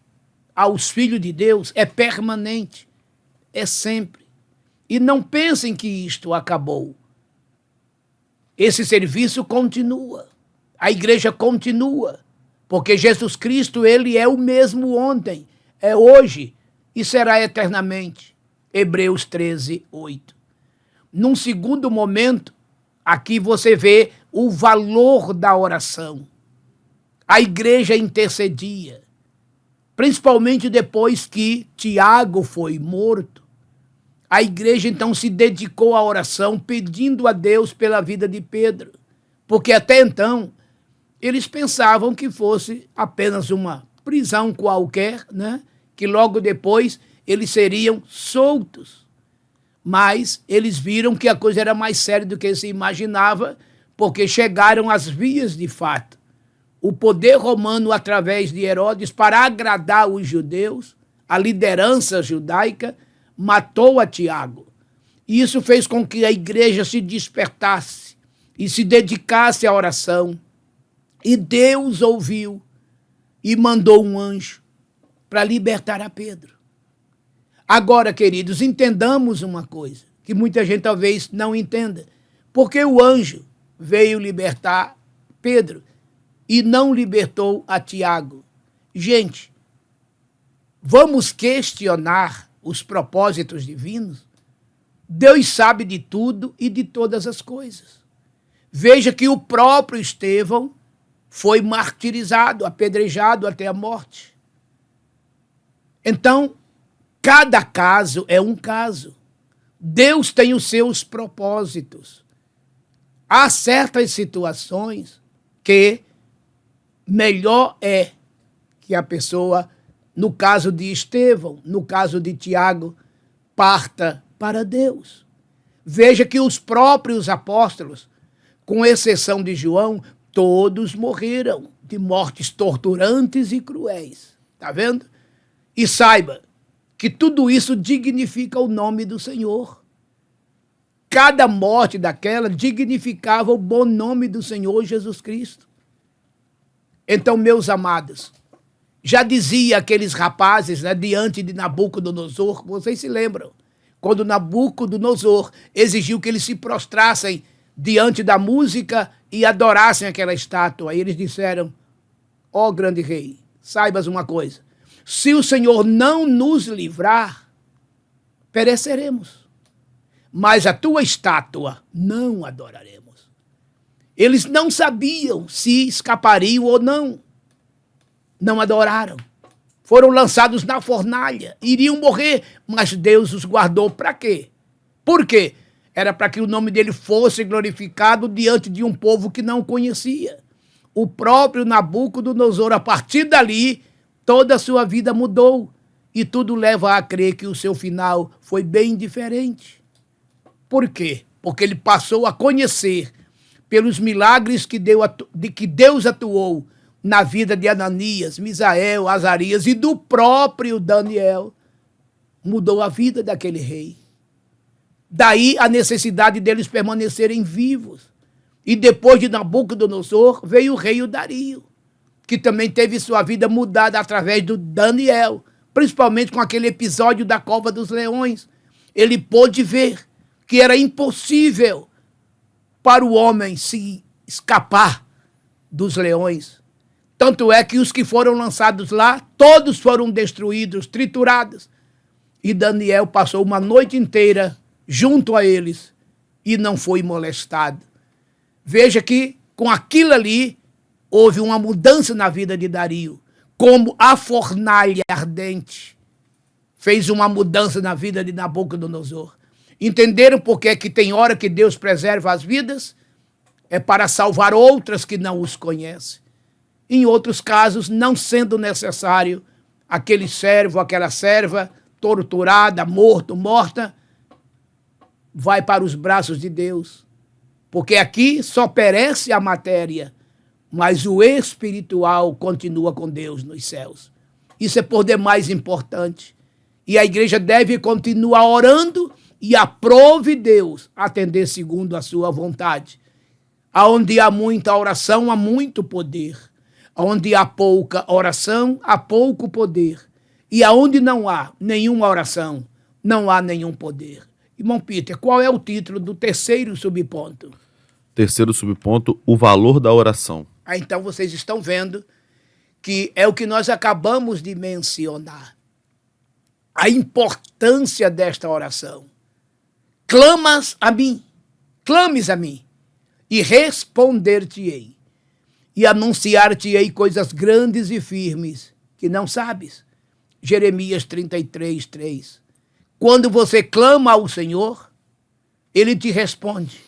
aos filhos de Deus é permanente, é sempre. E não pensem que isto acabou. Esse serviço continua, a igreja continua, porque Jesus Cristo, ele é o mesmo ontem, é hoje e será eternamente. Hebreus 13, 8. Num segundo momento, aqui você vê o valor da oração. A igreja intercedia, principalmente depois que Tiago foi morto. A igreja então se dedicou à oração, pedindo a Deus pela vida de Pedro, porque até então eles pensavam que fosse apenas uma prisão qualquer, né? Que logo depois eles seriam soltos. Mas eles viram que a coisa era mais séria do que se imaginava, porque chegaram às vias de fato. O poder romano, através de Herodes, para agradar os judeus, a liderança judaica, matou a Tiago. E isso fez com que a igreja se despertasse e se dedicasse à oração. E Deus ouviu e mandou um anjo para libertar a Pedro. Agora, queridos, entendamos uma coisa, que muita gente talvez não entenda. Porque o anjo veio libertar Pedro e não libertou a Tiago. Gente, vamos questionar os propósitos divinos? Deus sabe de tudo e de todas as coisas. Veja que o próprio Estevão foi martirizado, apedrejado até a morte. Então, cada caso é um caso. Deus tem os seus propósitos. Há certas situações que melhor é que a pessoa, no caso de Estevão, no caso de Tiago, parta para Deus. Veja que os próprios apóstolos, com exceção de João, todos morreram de mortes torturantes e cruéis. Está vendo? E saiba que tudo isso dignifica o nome do Senhor. Cada morte daquela dignificava o bom nome do Senhor Jesus Cristo. Então, meus amados, já dizia aqueles rapazes, né, diante de Nabucodonosor, vocês se lembram, quando Nabucodonosor exigiu que eles se prostrassem diante da música e adorassem aquela estátua. Aí eles disseram: ó grande rei, saibas uma coisa, se o Senhor não nos livrar, pereceremos, mas a tua estátua não adoraremos. Eles não sabiam se escapariam ou não. Não adoraram. Foram lançados na fornalha, iriam morrer, mas Deus os guardou para quê? Por quê? Era para que o nome dele fosse glorificado diante de um povo que não conhecia. O próprio Nabucodonosor, a partir dali, toda a sua vida mudou. E tudo leva a crer que o seu final foi bem diferente. Por quê? Porque ele passou a conhecer, pelos milagres que Deus atuou na vida de Ananias, Misael, Azarias e do próprio Daniel, mudou a vida daquele rei. Daí a necessidade deles permanecerem vivos. E depois de Nabucodonosor veio o rei Dario, que também teve sua vida mudada através do Daniel, principalmente com aquele episódio da Cova dos Leões. Ele pôde ver que era impossível para o homem se escapar dos leões. Tanto é que os que foram lançados lá, todos foram destruídos, triturados. E Daniel passou uma noite inteira junto a eles e não foi molestado. Veja que com aquilo ali houve uma mudança na vida de Dario. Como a fornalha ardente fez uma mudança na vida de Nabucodonosor. Entenderam por que tem hora que Deus preserva as vidas? É para salvar outras que não os conhecem. Em outros casos, não sendo necessário, aquele servo, aquela serva, torturada, morto, morta, vai para os braços de Deus. Porque aqui só perece a matéria, mas o espiritual continua com Deus nos céus. Isso é por demais importante. E a igreja deve continuar orando e aprove Deus atender segundo a sua vontade. Aonde há muita oração, há muito poder. Onde há pouca oração, há pouco poder. E aonde não há nenhuma oração, não há nenhum poder. Irmão Peter, qual é o título do terceiro subponto? Terceiro subponto, o valor da oração. Então vocês estão vendo que é o que nós acabamos de mencionar. A importância desta oração. Clamas a mim, clames a mim, e responder-te-ei. E anunciar-te-ei coisas grandes e firmes que não sabes. Jeremias 33, 3. Quando você clama ao Senhor, Ele te responde.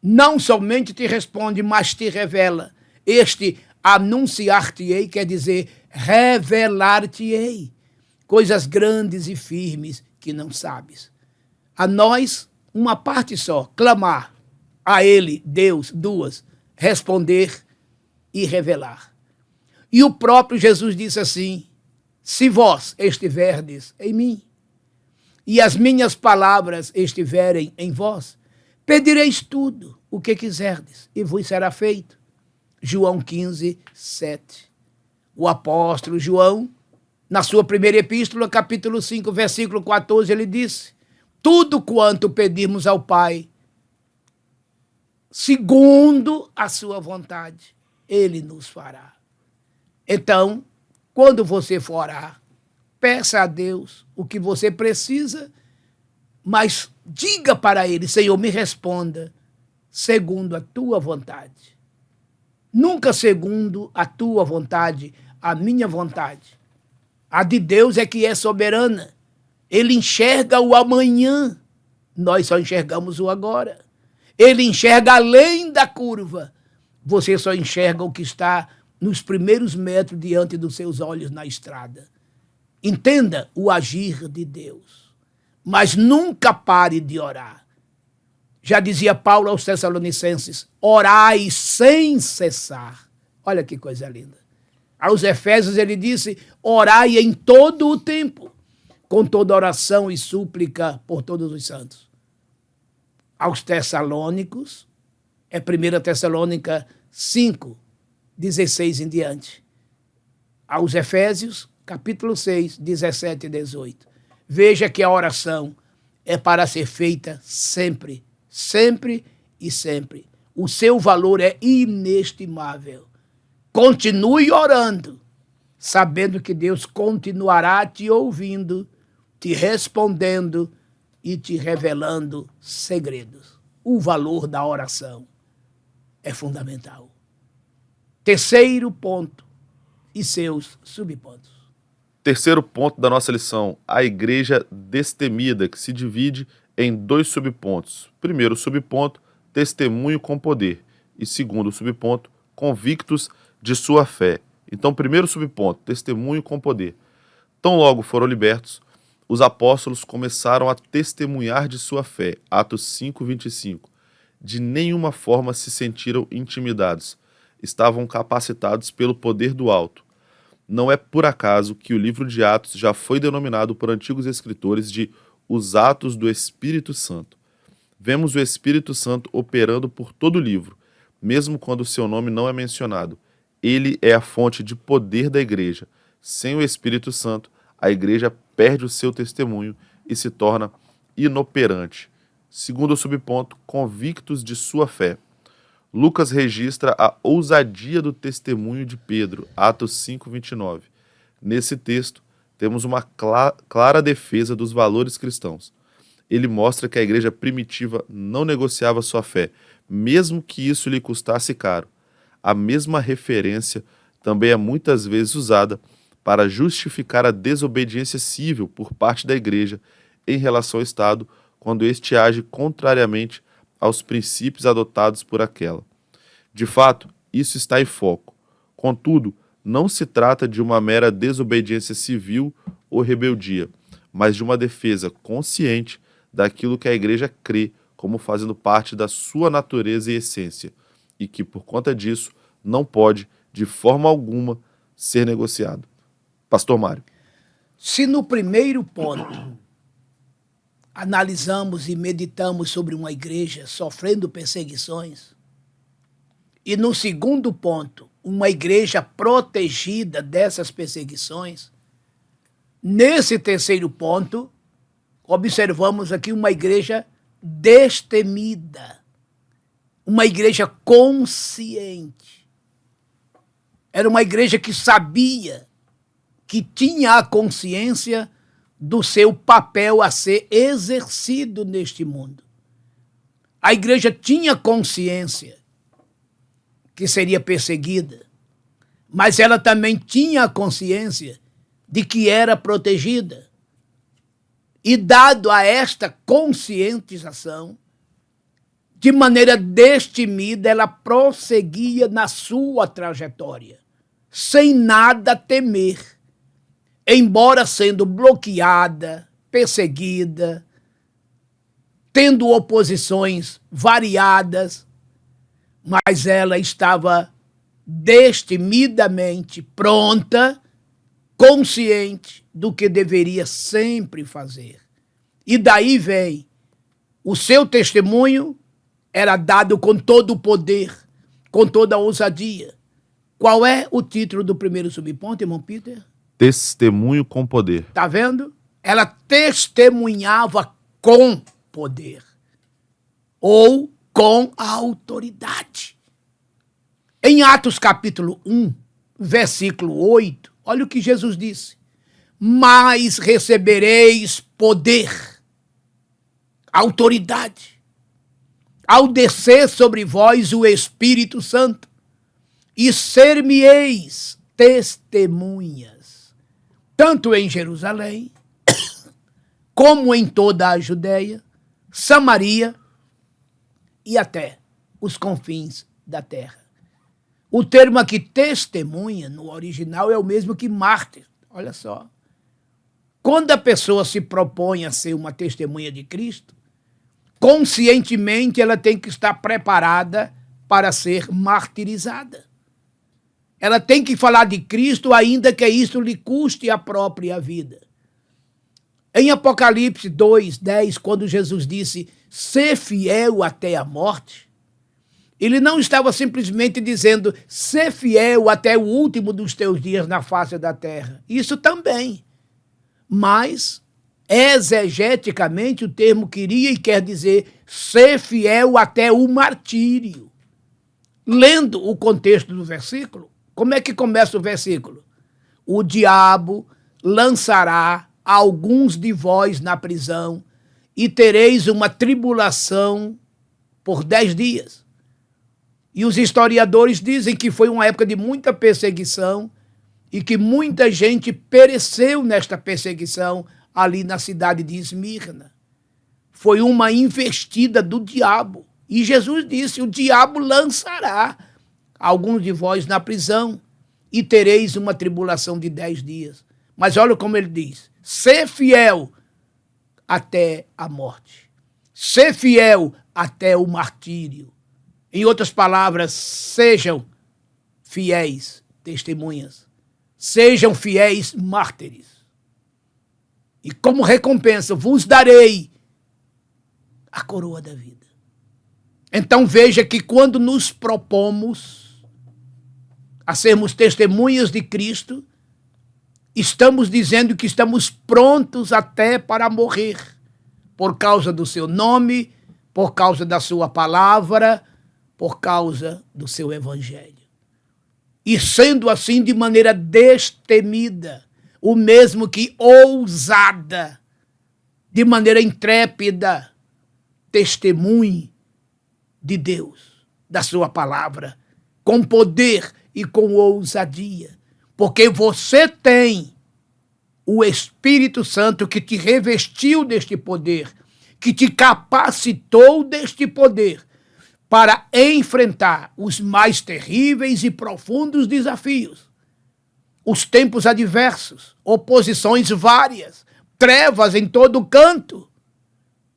Não somente te responde, mas te revela. Este anunciar-te-ei quer dizer revelar-te-ei coisas grandes e firmes que não sabes. A nós, uma parte só, clamar. A Ele, Deus, duas, responder e revelar. E o próprio Jesus disse assim: se vós estiverdes em mim, e as minhas palavras estiverem em vós, pedireis tudo o que quiserdes, e vos será feito. João 15, 7. O apóstolo João, na sua primeira epístola, capítulo 5, versículo 14, ele disse: tudo quanto pedirmos ao Pai, segundo a sua vontade, Ele nos fará. Então, quando você for orar, peça a Deus o que você precisa, mas diga para Ele: Senhor, me responda segundo a tua vontade. Nunca segundo a tua vontade, a minha vontade. A de Deus é que é soberana. Ele enxerga o amanhã, nós só enxergamos o agora. Ele enxerga além da curva. Você só enxerga o que está nos primeiros metros diante dos seus olhos na estrada. Entenda o agir de Deus. Mas nunca pare de orar. Já dizia Paulo aos Tessalonicenses: orai sem cessar. Olha que coisa linda. Aos Efésios ele disse, orai em todo o tempo, com toda oração e súplica por todos os santos. Aos Tessalônicos, é 1 Tessalônica 5, 16 em diante. Aos Efésios, capítulo 6, 17 e 18. Veja que a oração é para ser feita sempre, sempre e sempre. O seu valor é inestimável. Continue orando, sabendo que Deus continuará te ouvindo, te respondendo e te revelando segredos. O valor da oração é fundamental. Terceiro ponto e seus subpontos. Terceiro ponto da nossa lição, a igreja destemida, que se divide em 2 subpontos. Primeiro subponto, testemunho com poder. E segundo subponto, convictos de sua fé. Então, primeiro subponto, testemunho com poder. Tão logo foram libertos, os apóstolos começaram a testemunhar de sua fé. Atos 5, 25. De nenhuma forma se sentiram intimidados. Estavam capacitados pelo poder do alto. Não é por acaso que o livro de Atos já foi denominado por antigos escritores de os Atos do Espírito Santo. Vemos o Espírito Santo operando por todo o livro, mesmo quando seu nome não é mencionado. Ele é a fonte de poder da igreja. Sem o Espírito Santo, a igreja perde o seu testemunho e se torna inoperante. Segundo subponto, convictos de sua fé. Lucas registra a ousadia do testemunho de Pedro, Atos 5, 29. Nesse texto, temos uma clara defesa dos valores cristãos. Ele mostra que a igreja primitiva não negociava sua fé, mesmo que isso lhe custasse caro. A mesma referência também é muitas vezes usada para justificar a desobediência civil por parte da igreja em relação ao Estado, quando este age contrariamente aos princípios adotados por aquela. De fato, isso está em foco. Contudo, não se trata de uma mera desobediência civil ou rebeldia, mas de uma defesa consciente daquilo que a igreja crê como fazendo parte da sua natureza e essência, e que, por conta disso, não pode, de forma alguma, ser negociado. Pastor Mário. Se no primeiro ponto analisamos e meditamos sobre uma igreja sofrendo perseguições, e no segundo ponto, uma igreja protegida dessas perseguições, nesse terceiro ponto, observamos aqui uma igreja destemida, uma igreja consciente. Era uma igreja que sabia, que tinha a consciência do seu papel a ser exercido neste mundo. A igreja tinha consciência que seria perseguida, mas ela também tinha a consciência de que era protegida. E dado a esta conscientização, de maneira destemida, ela prosseguia na sua trajetória, sem nada temer, embora sendo bloqueada, perseguida, tendo oposições variadas, mas ela estava destemidamente pronta, consciente do que deveria sempre fazer. E daí vem o seu testemunho, era dado com todo o poder, com toda a ousadia. Qual é o título do primeiro subponto, irmão Peter? Testemunho com poder. Está vendo? Ela testemunhava com poder ou com a autoridade. Em Atos capítulo 1, versículo 8, olha o que Jesus disse. Mas recebereis poder, autoridade, ao descer sobre vós o Espírito Santo, e ser-me-eis testemunhas, tanto em Jerusalém, como em toda a Judéia, Samaria e até os confins da terra. O termo aqui, testemunha, no original é o mesmo que mártir. Olha só. Quando a pessoa se propõe a ser uma testemunha de Cristo, conscientemente ela tem que estar preparada para ser martirizada. Ela tem que falar de Cristo, ainda que isso lhe custe a própria vida. Em Apocalipse 2:10, quando Jesus disse, ser fiel até a morte, ele não estava simplesmente dizendo, ser fiel até o último dos teus dias na face da terra. Isso também. Mas, exegeticamente, o termo queria e quer dizer ser fiel até o martírio. Lendo o contexto do versículo, como é que começa o versículo? O diabo lançará alguns de vós na prisão e tereis uma tribulação por 10 dias. E os historiadores dizem que foi uma época de muita perseguição e que muita gente pereceu nesta perseguição ali na cidade de Esmirna. Foi uma investida do diabo. E Jesus disse, o diabo lançará alguns de vós na prisão e tereis uma tribulação de 10 dias. Mas olha como ele diz, ser fiel até a morte. Ser fiel até o martírio. Em outras palavras, sejam fiéis testemunhas. Sejam fiéis mártires. E como recompensa, vos darei a coroa da vida. Então veja que quando nos propomos a sermos testemunhas de Cristo, estamos dizendo que estamos prontos até para morrer, por causa do seu nome, por causa da sua palavra, por causa do seu evangelho. E sendo assim de maneira destemida, o mesmo que ousada, de maneira intrépida, testemunhe de Deus, da sua palavra, com poder e com ousadia, porque você tem o Espírito Santo que te revestiu deste poder, que te capacitou deste poder para enfrentar os mais terríveis e profundos desafios, os tempos adversos, oposições várias, trevas em todo canto.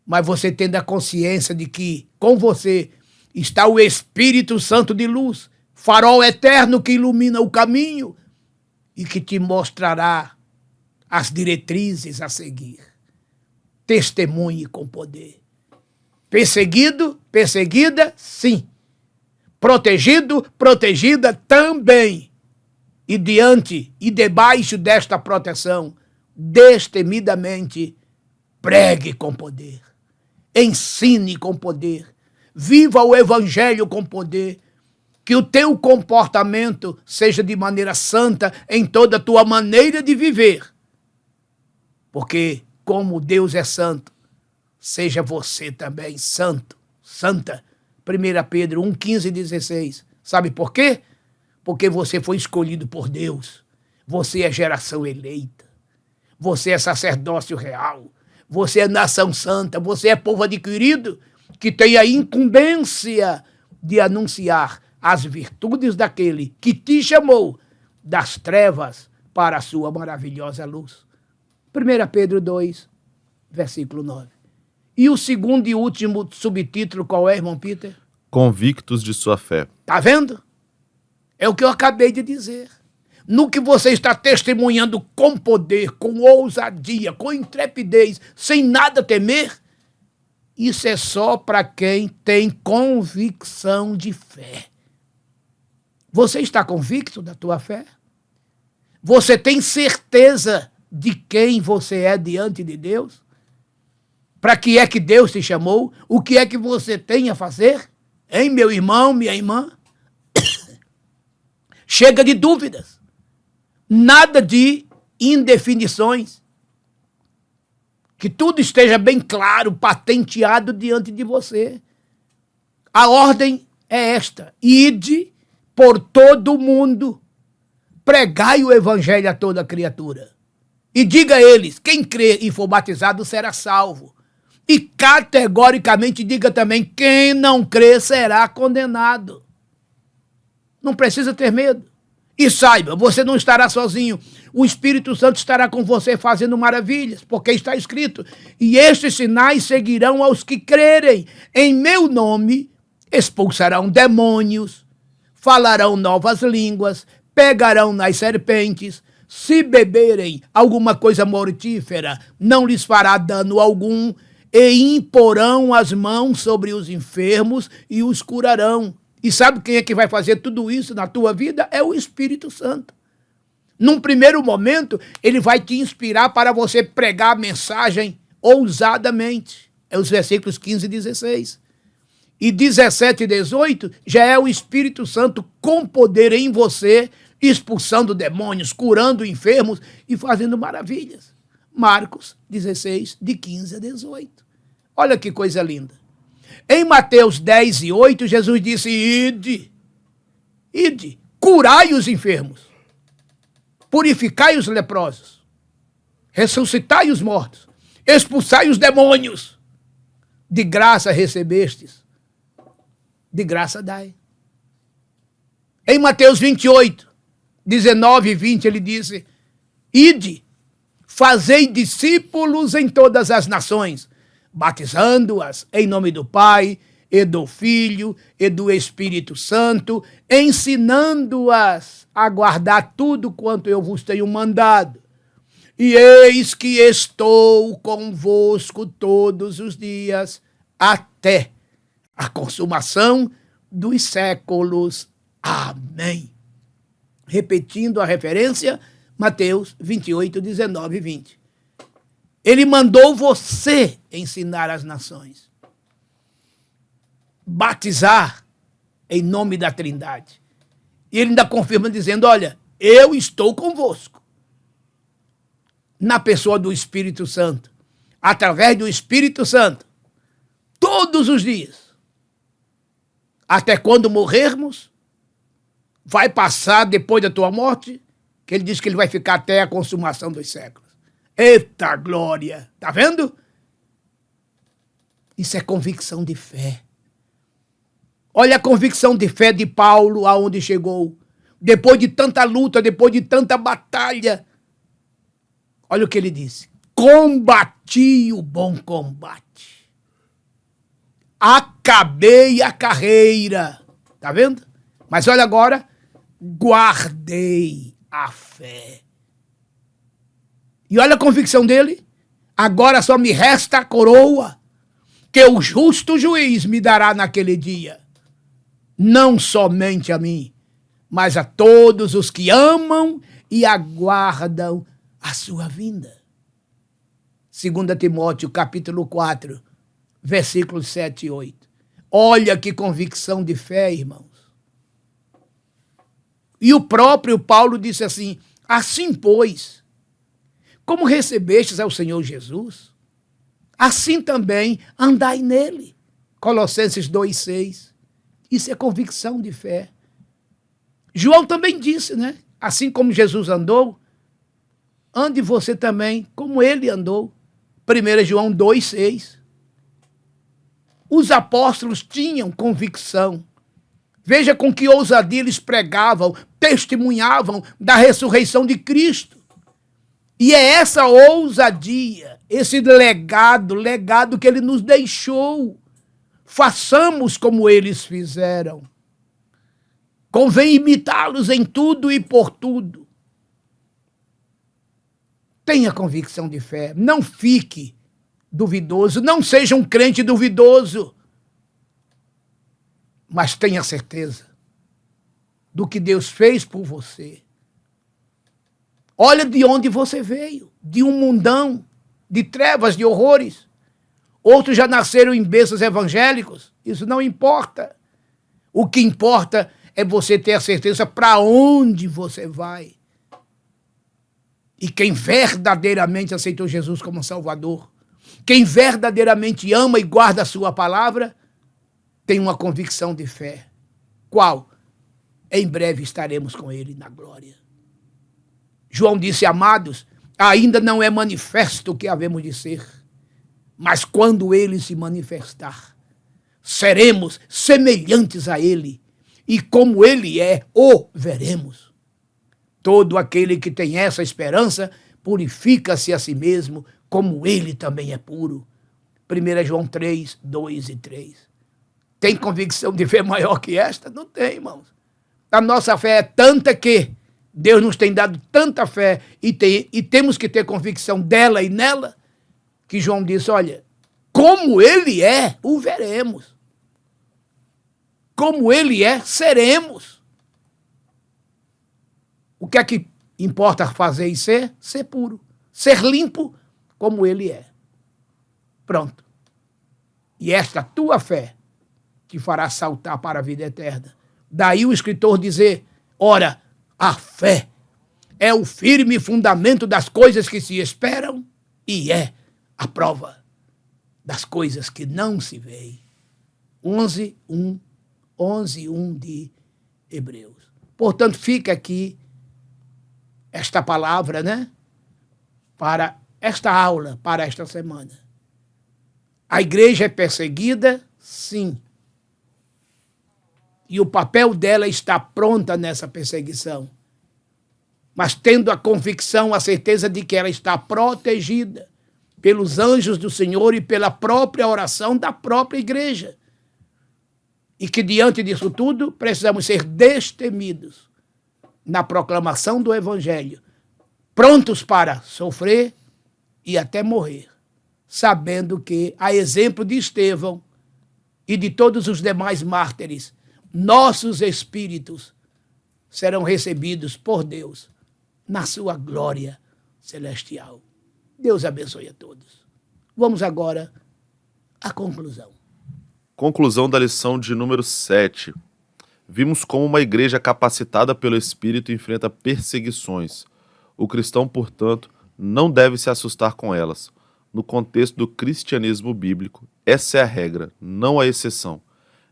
Mas você tendo a consciência de que com você está o Espírito Santo de luz, farol eterno que ilumina o caminho e que te mostrará as diretrizes a seguir. Testemunhe com poder. Perseguido, perseguida, sim. Protegido, protegida também. E diante e debaixo desta proteção, destemidamente, pregue com poder. Ensine com poder. Viva o evangelho com poder. Que o teu comportamento seja de maneira santa em toda a tua maneira de viver. Porque, como Deus é santo, seja você também santo, santa. 1 Pedro 1, 15 e 16. Sabe por quê? Porque você foi escolhido por Deus. Você é geração eleita. Você é sacerdócio real. Você é nação santa. Você é povo adquirido que tem a incumbência de anunciar as virtudes daquele que te chamou das trevas para a sua maravilhosa luz. 1 Pedro 2, versículo 9. E o segundo e último subtítulo, qual é, irmão Peter? Convictos de sua fé. Tá vendo? É o que eu acabei de dizer. No que você está testemunhando com poder, com ousadia, com intrepidez, sem nada temer, isso é só para quem tem convicção de fé. Você está convicto da tua fé? Você tem certeza de quem você é diante de Deus? Para que é que Deus te chamou? O que é que você tem a fazer? Hein, meu irmão, minha irmã? Chega de dúvidas. Nada de indefinições. Que tudo esteja bem claro, patenteado diante de você. A ordem é esta: ide por todo o mundo, pregai o evangelho a toda criatura. E diga a eles, quem crê e for batizado será salvo. E categoricamente diga também, quem não crê será condenado. Não precisa ter medo. E saiba, você não estará sozinho. O Espírito Santo estará com você fazendo maravilhas, porque está escrito, e estes sinais seguirão aos que crerem. Em meu nome expulsarão demônios, falarão novas línguas, pegarão nas serpentes, se beberem alguma coisa mortífera, não lhes fará dano algum, e imporão as mãos sobre os enfermos e os curarão. E sabe quem é que vai fazer tudo isso na tua vida? É o Espírito Santo. Num primeiro momento, ele vai te inspirar para você pregar a mensagem ousadamente. É os versículos 15 e 16. E 17 e 18 já é o Espírito Santo com poder em você, expulsando demônios, curando enfermos e fazendo maravilhas. Marcos 16, de 15 a 18. Olha que coisa linda. Em Mateus 10 e 8, Jesus disse, ide, curai os enfermos, purificai os leprosos, ressuscitai os mortos, expulsai os demônios. De graça recebestes, de graça dai. Em Mateus 28, 19 e 20, ele disse, ide, fazei discípulos em todas as nações, batizando-as em nome do Pai, e do Filho, e do Espírito Santo, ensinando-as a guardar tudo quanto eu vos tenho mandado. E eis que estou convosco todos os dias, até a consumação dos séculos. Amém. Repetindo a referência, Mateus 28, 19 e 20. Ele mandou você ensinar as nações, batizar em nome da Trindade. E ele ainda confirma dizendo, olha, eu estou convosco, na pessoa do Espírito Santo, através do Espírito Santo, todos os dias, até quando morrermos, vai passar depois da tua morte, que ele diz que ele vai ficar até a consumação dos séculos. Eita glória! Tá vendo? Isso é convicção de fé. Olha a convicção de fé de Paulo aonde chegou. Depois de tanta luta, depois de tanta batalha. Olha o que ele disse. Combati o bom combate. Acabei a carreira. Tá vendo? Mas olha agora. Guardei a fé. E olha a convicção dele. Agora só me resta a coroa que o justo juiz me dará naquele dia. Não somente a mim, mas a todos os que amam e aguardam a sua vinda. 2 Timóteo, capítulo 4, versículos 7 e 8. Olha que convicção de fé, irmãos. E o próprio Paulo disse assim, assim, pois, como recebestes ao Senhor Jesus, assim também andai nele. Colossenses 2,6. Isso é convicção de fé. João também disse, né? Assim como Jesus andou, ande você também como ele andou. 1 João 2,6. Os apóstolos tinham convicção. Veja com que ousadia eles pregavam, testemunhavam da ressurreição de Cristo. E é essa ousadia, esse legado que ele nos deixou. Façamos como eles fizeram. Convém imitá-los em tudo e por tudo. Tenha convicção de fé. Não fique duvidoso. Não seja um crente duvidoso. Mas tenha certeza do que Deus fez por você. Olha de onde você veio. De um mundão, de trevas, de horrores. Outros já nasceram em berços evangélicos. Isso não importa. O que importa é você ter a certeza para onde você vai. E quem verdadeiramente aceitou Jesus como Salvador, quem verdadeiramente ama e guarda a sua palavra, tem uma convicção de fé. Qual? Em breve estaremos com ele na glória. João disse, amados, ainda não é manifesto o que havemos de ser. Mas quando ele se manifestar, seremos semelhantes a ele, e como ele é, o veremos. Todo aquele que tem essa esperança, purifica-se a si mesmo, como ele também é puro. 1 João 3, 2 e 3. Tem convicção de fé maior que esta? Não tem, irmãos. A nossa fé é tanta que Deus nos tem dado tanta fé e temos que ter convicção dela e nela, que João disse, olha, como ele é, o veremos. Como ele é, seremos. O que é que importa fazer e ser? Ser puro. Ser limpo como ele é. Pronto. E esta tua fé te fará saltar para a vida eterna. Daí o escritor dizer, ora, a fé é o firme fundamento das coisas que se esperam e é a prova das coisas que não se veem. 11:1 de Hebreus. Portanto, fica aqui esta palavra, né? Para esta aula, para esta semana. A igreja é perseguida? Sim. E o papel dela está pronta nessa perseguição. Mas tendo a convicção, a certeza de que ela está protegida pelos anjos do Senhor e pela própria oração da própria igreja. E que diante disso tudo, precisamos ser destemidos na proclamação do Evangelho, prontos para sofrer e até morrer, sabendo que, a exemplo de Estevão e de todos os demais mártires, nossos espíritos serão recebidos por Deus na sua glória celestial. Deus abençoe a todos. Vamos agora à conclusão. Conclusão da lição de número 7. Vimos como uma igreja capacitada pelo Espírito enfrenta perseguições. O cristão, portanto, não deve se assustar com elas. No contexto do cristianismo bíblico, essa é a regra, não a exceção.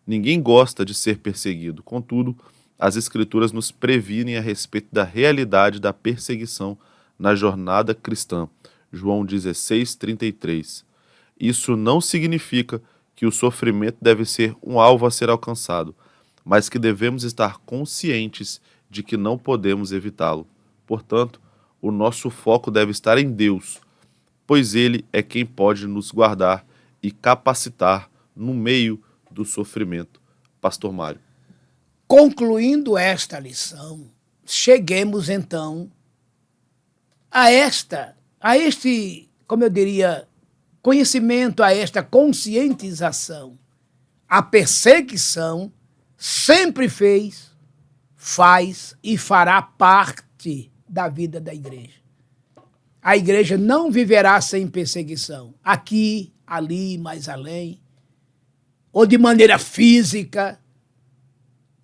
Ninguém gosta de ser perseguido. Contudo, as Escrituras nos previnem a respeito da realidade da perseguição na jornada cristã. João 16:33. Isso não significa que o sofrimento deve ser um alvo a ser alcançado, mas que devemos estar conscientes de que não podemos evitá-lo. Portanto, o nosso foco deve estar em Deus, pois Ele é quem pode nos guardar e capacitar no meio do sofrimento. Pastor Mário. Concluindo esta lição, cheguemos então a este, como eu diria, conhecimento, a esta conscientização. A perseguição sempre fez, faz e fará parte da vida da igreja. A igreja não viverá sem perseguição, aqui, ali, mais além, ou de maneira física,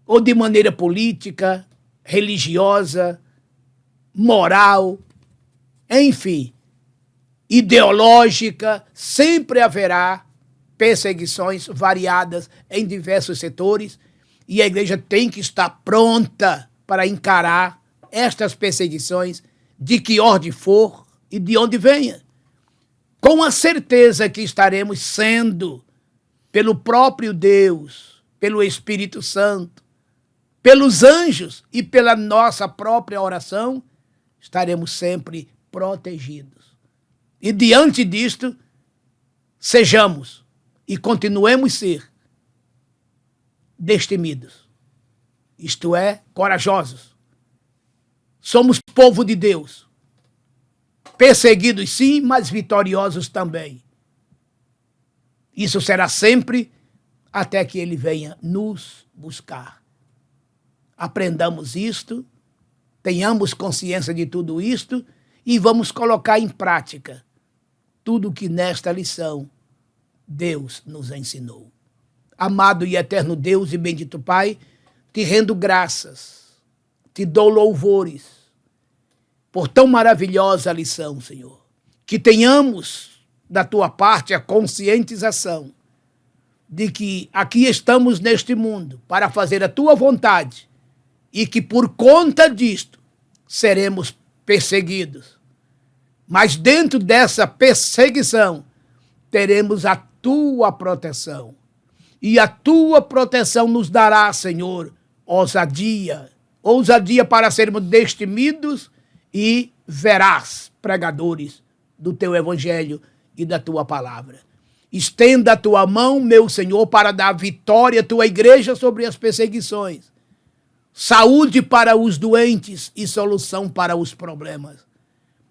ou de maneira política, religiosa, moral, enfim, ideológica, sempre haverá perseguições variadas em diversos setores e a igreja tem que estar pronta para encarar estas perseguições de que ordem for e de onde venha, com a certeza que estaremos sendo, pelo próprio Deus, pelo Espírito Santo, pelos anjos e pela nossa própria oração, estaremos sempre protegidos. E diante disto, sejamos e continuemos ser destemidos, isto é, corajosos. Somos povo de Deus, perseguidos sim, mas vitoriosos também. Isso será sempre até que Ele venha nos buscar. Aprendamos isto, tenhamos consciência de tudo isto e vamos colocar em prática tudo que nesta lição Deus nos ensinou. Amado e eterno Deus e bendito Pai, te rendo graças, te dou louvores por tão maravilhosa lição, Senhor. Que tenhamos da tua parte a conscientização de que aqui estamos neste mundo para fazer a tua vontade e que por conta disto seremos perseguidos. Mas dentro dessa perseguição teremos a tua proteção. E a tua proteção nos dará, Senhor, ousadia para sermos destemidos e veraz pregadores do teu evangelho e da tua palavra. Estenda a tua mão, meu Senhor, para dar vitória à tua igreja sobre as perseguições. saúde para os doentes e solução para os problemas.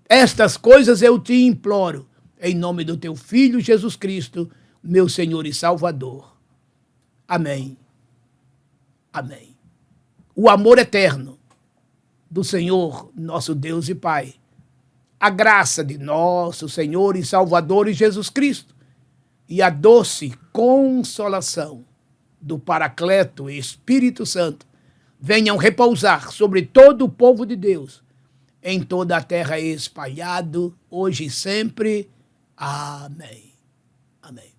Estas coisas eu te imploro, em nome do teu Filho Jesus Cristo, meu Senhor e Salvador. Amém. Amém. O amor eterno do Senhor, nosso Deus e Pai, a graça de nosso Senhor e Salvador Jesus Cristo e a doce consolação do Paracleto e Espírito Santo venham repousar sobre todo o povo de Deus, em toda a terra espalhado, hoje e sempre. Amém. Amém.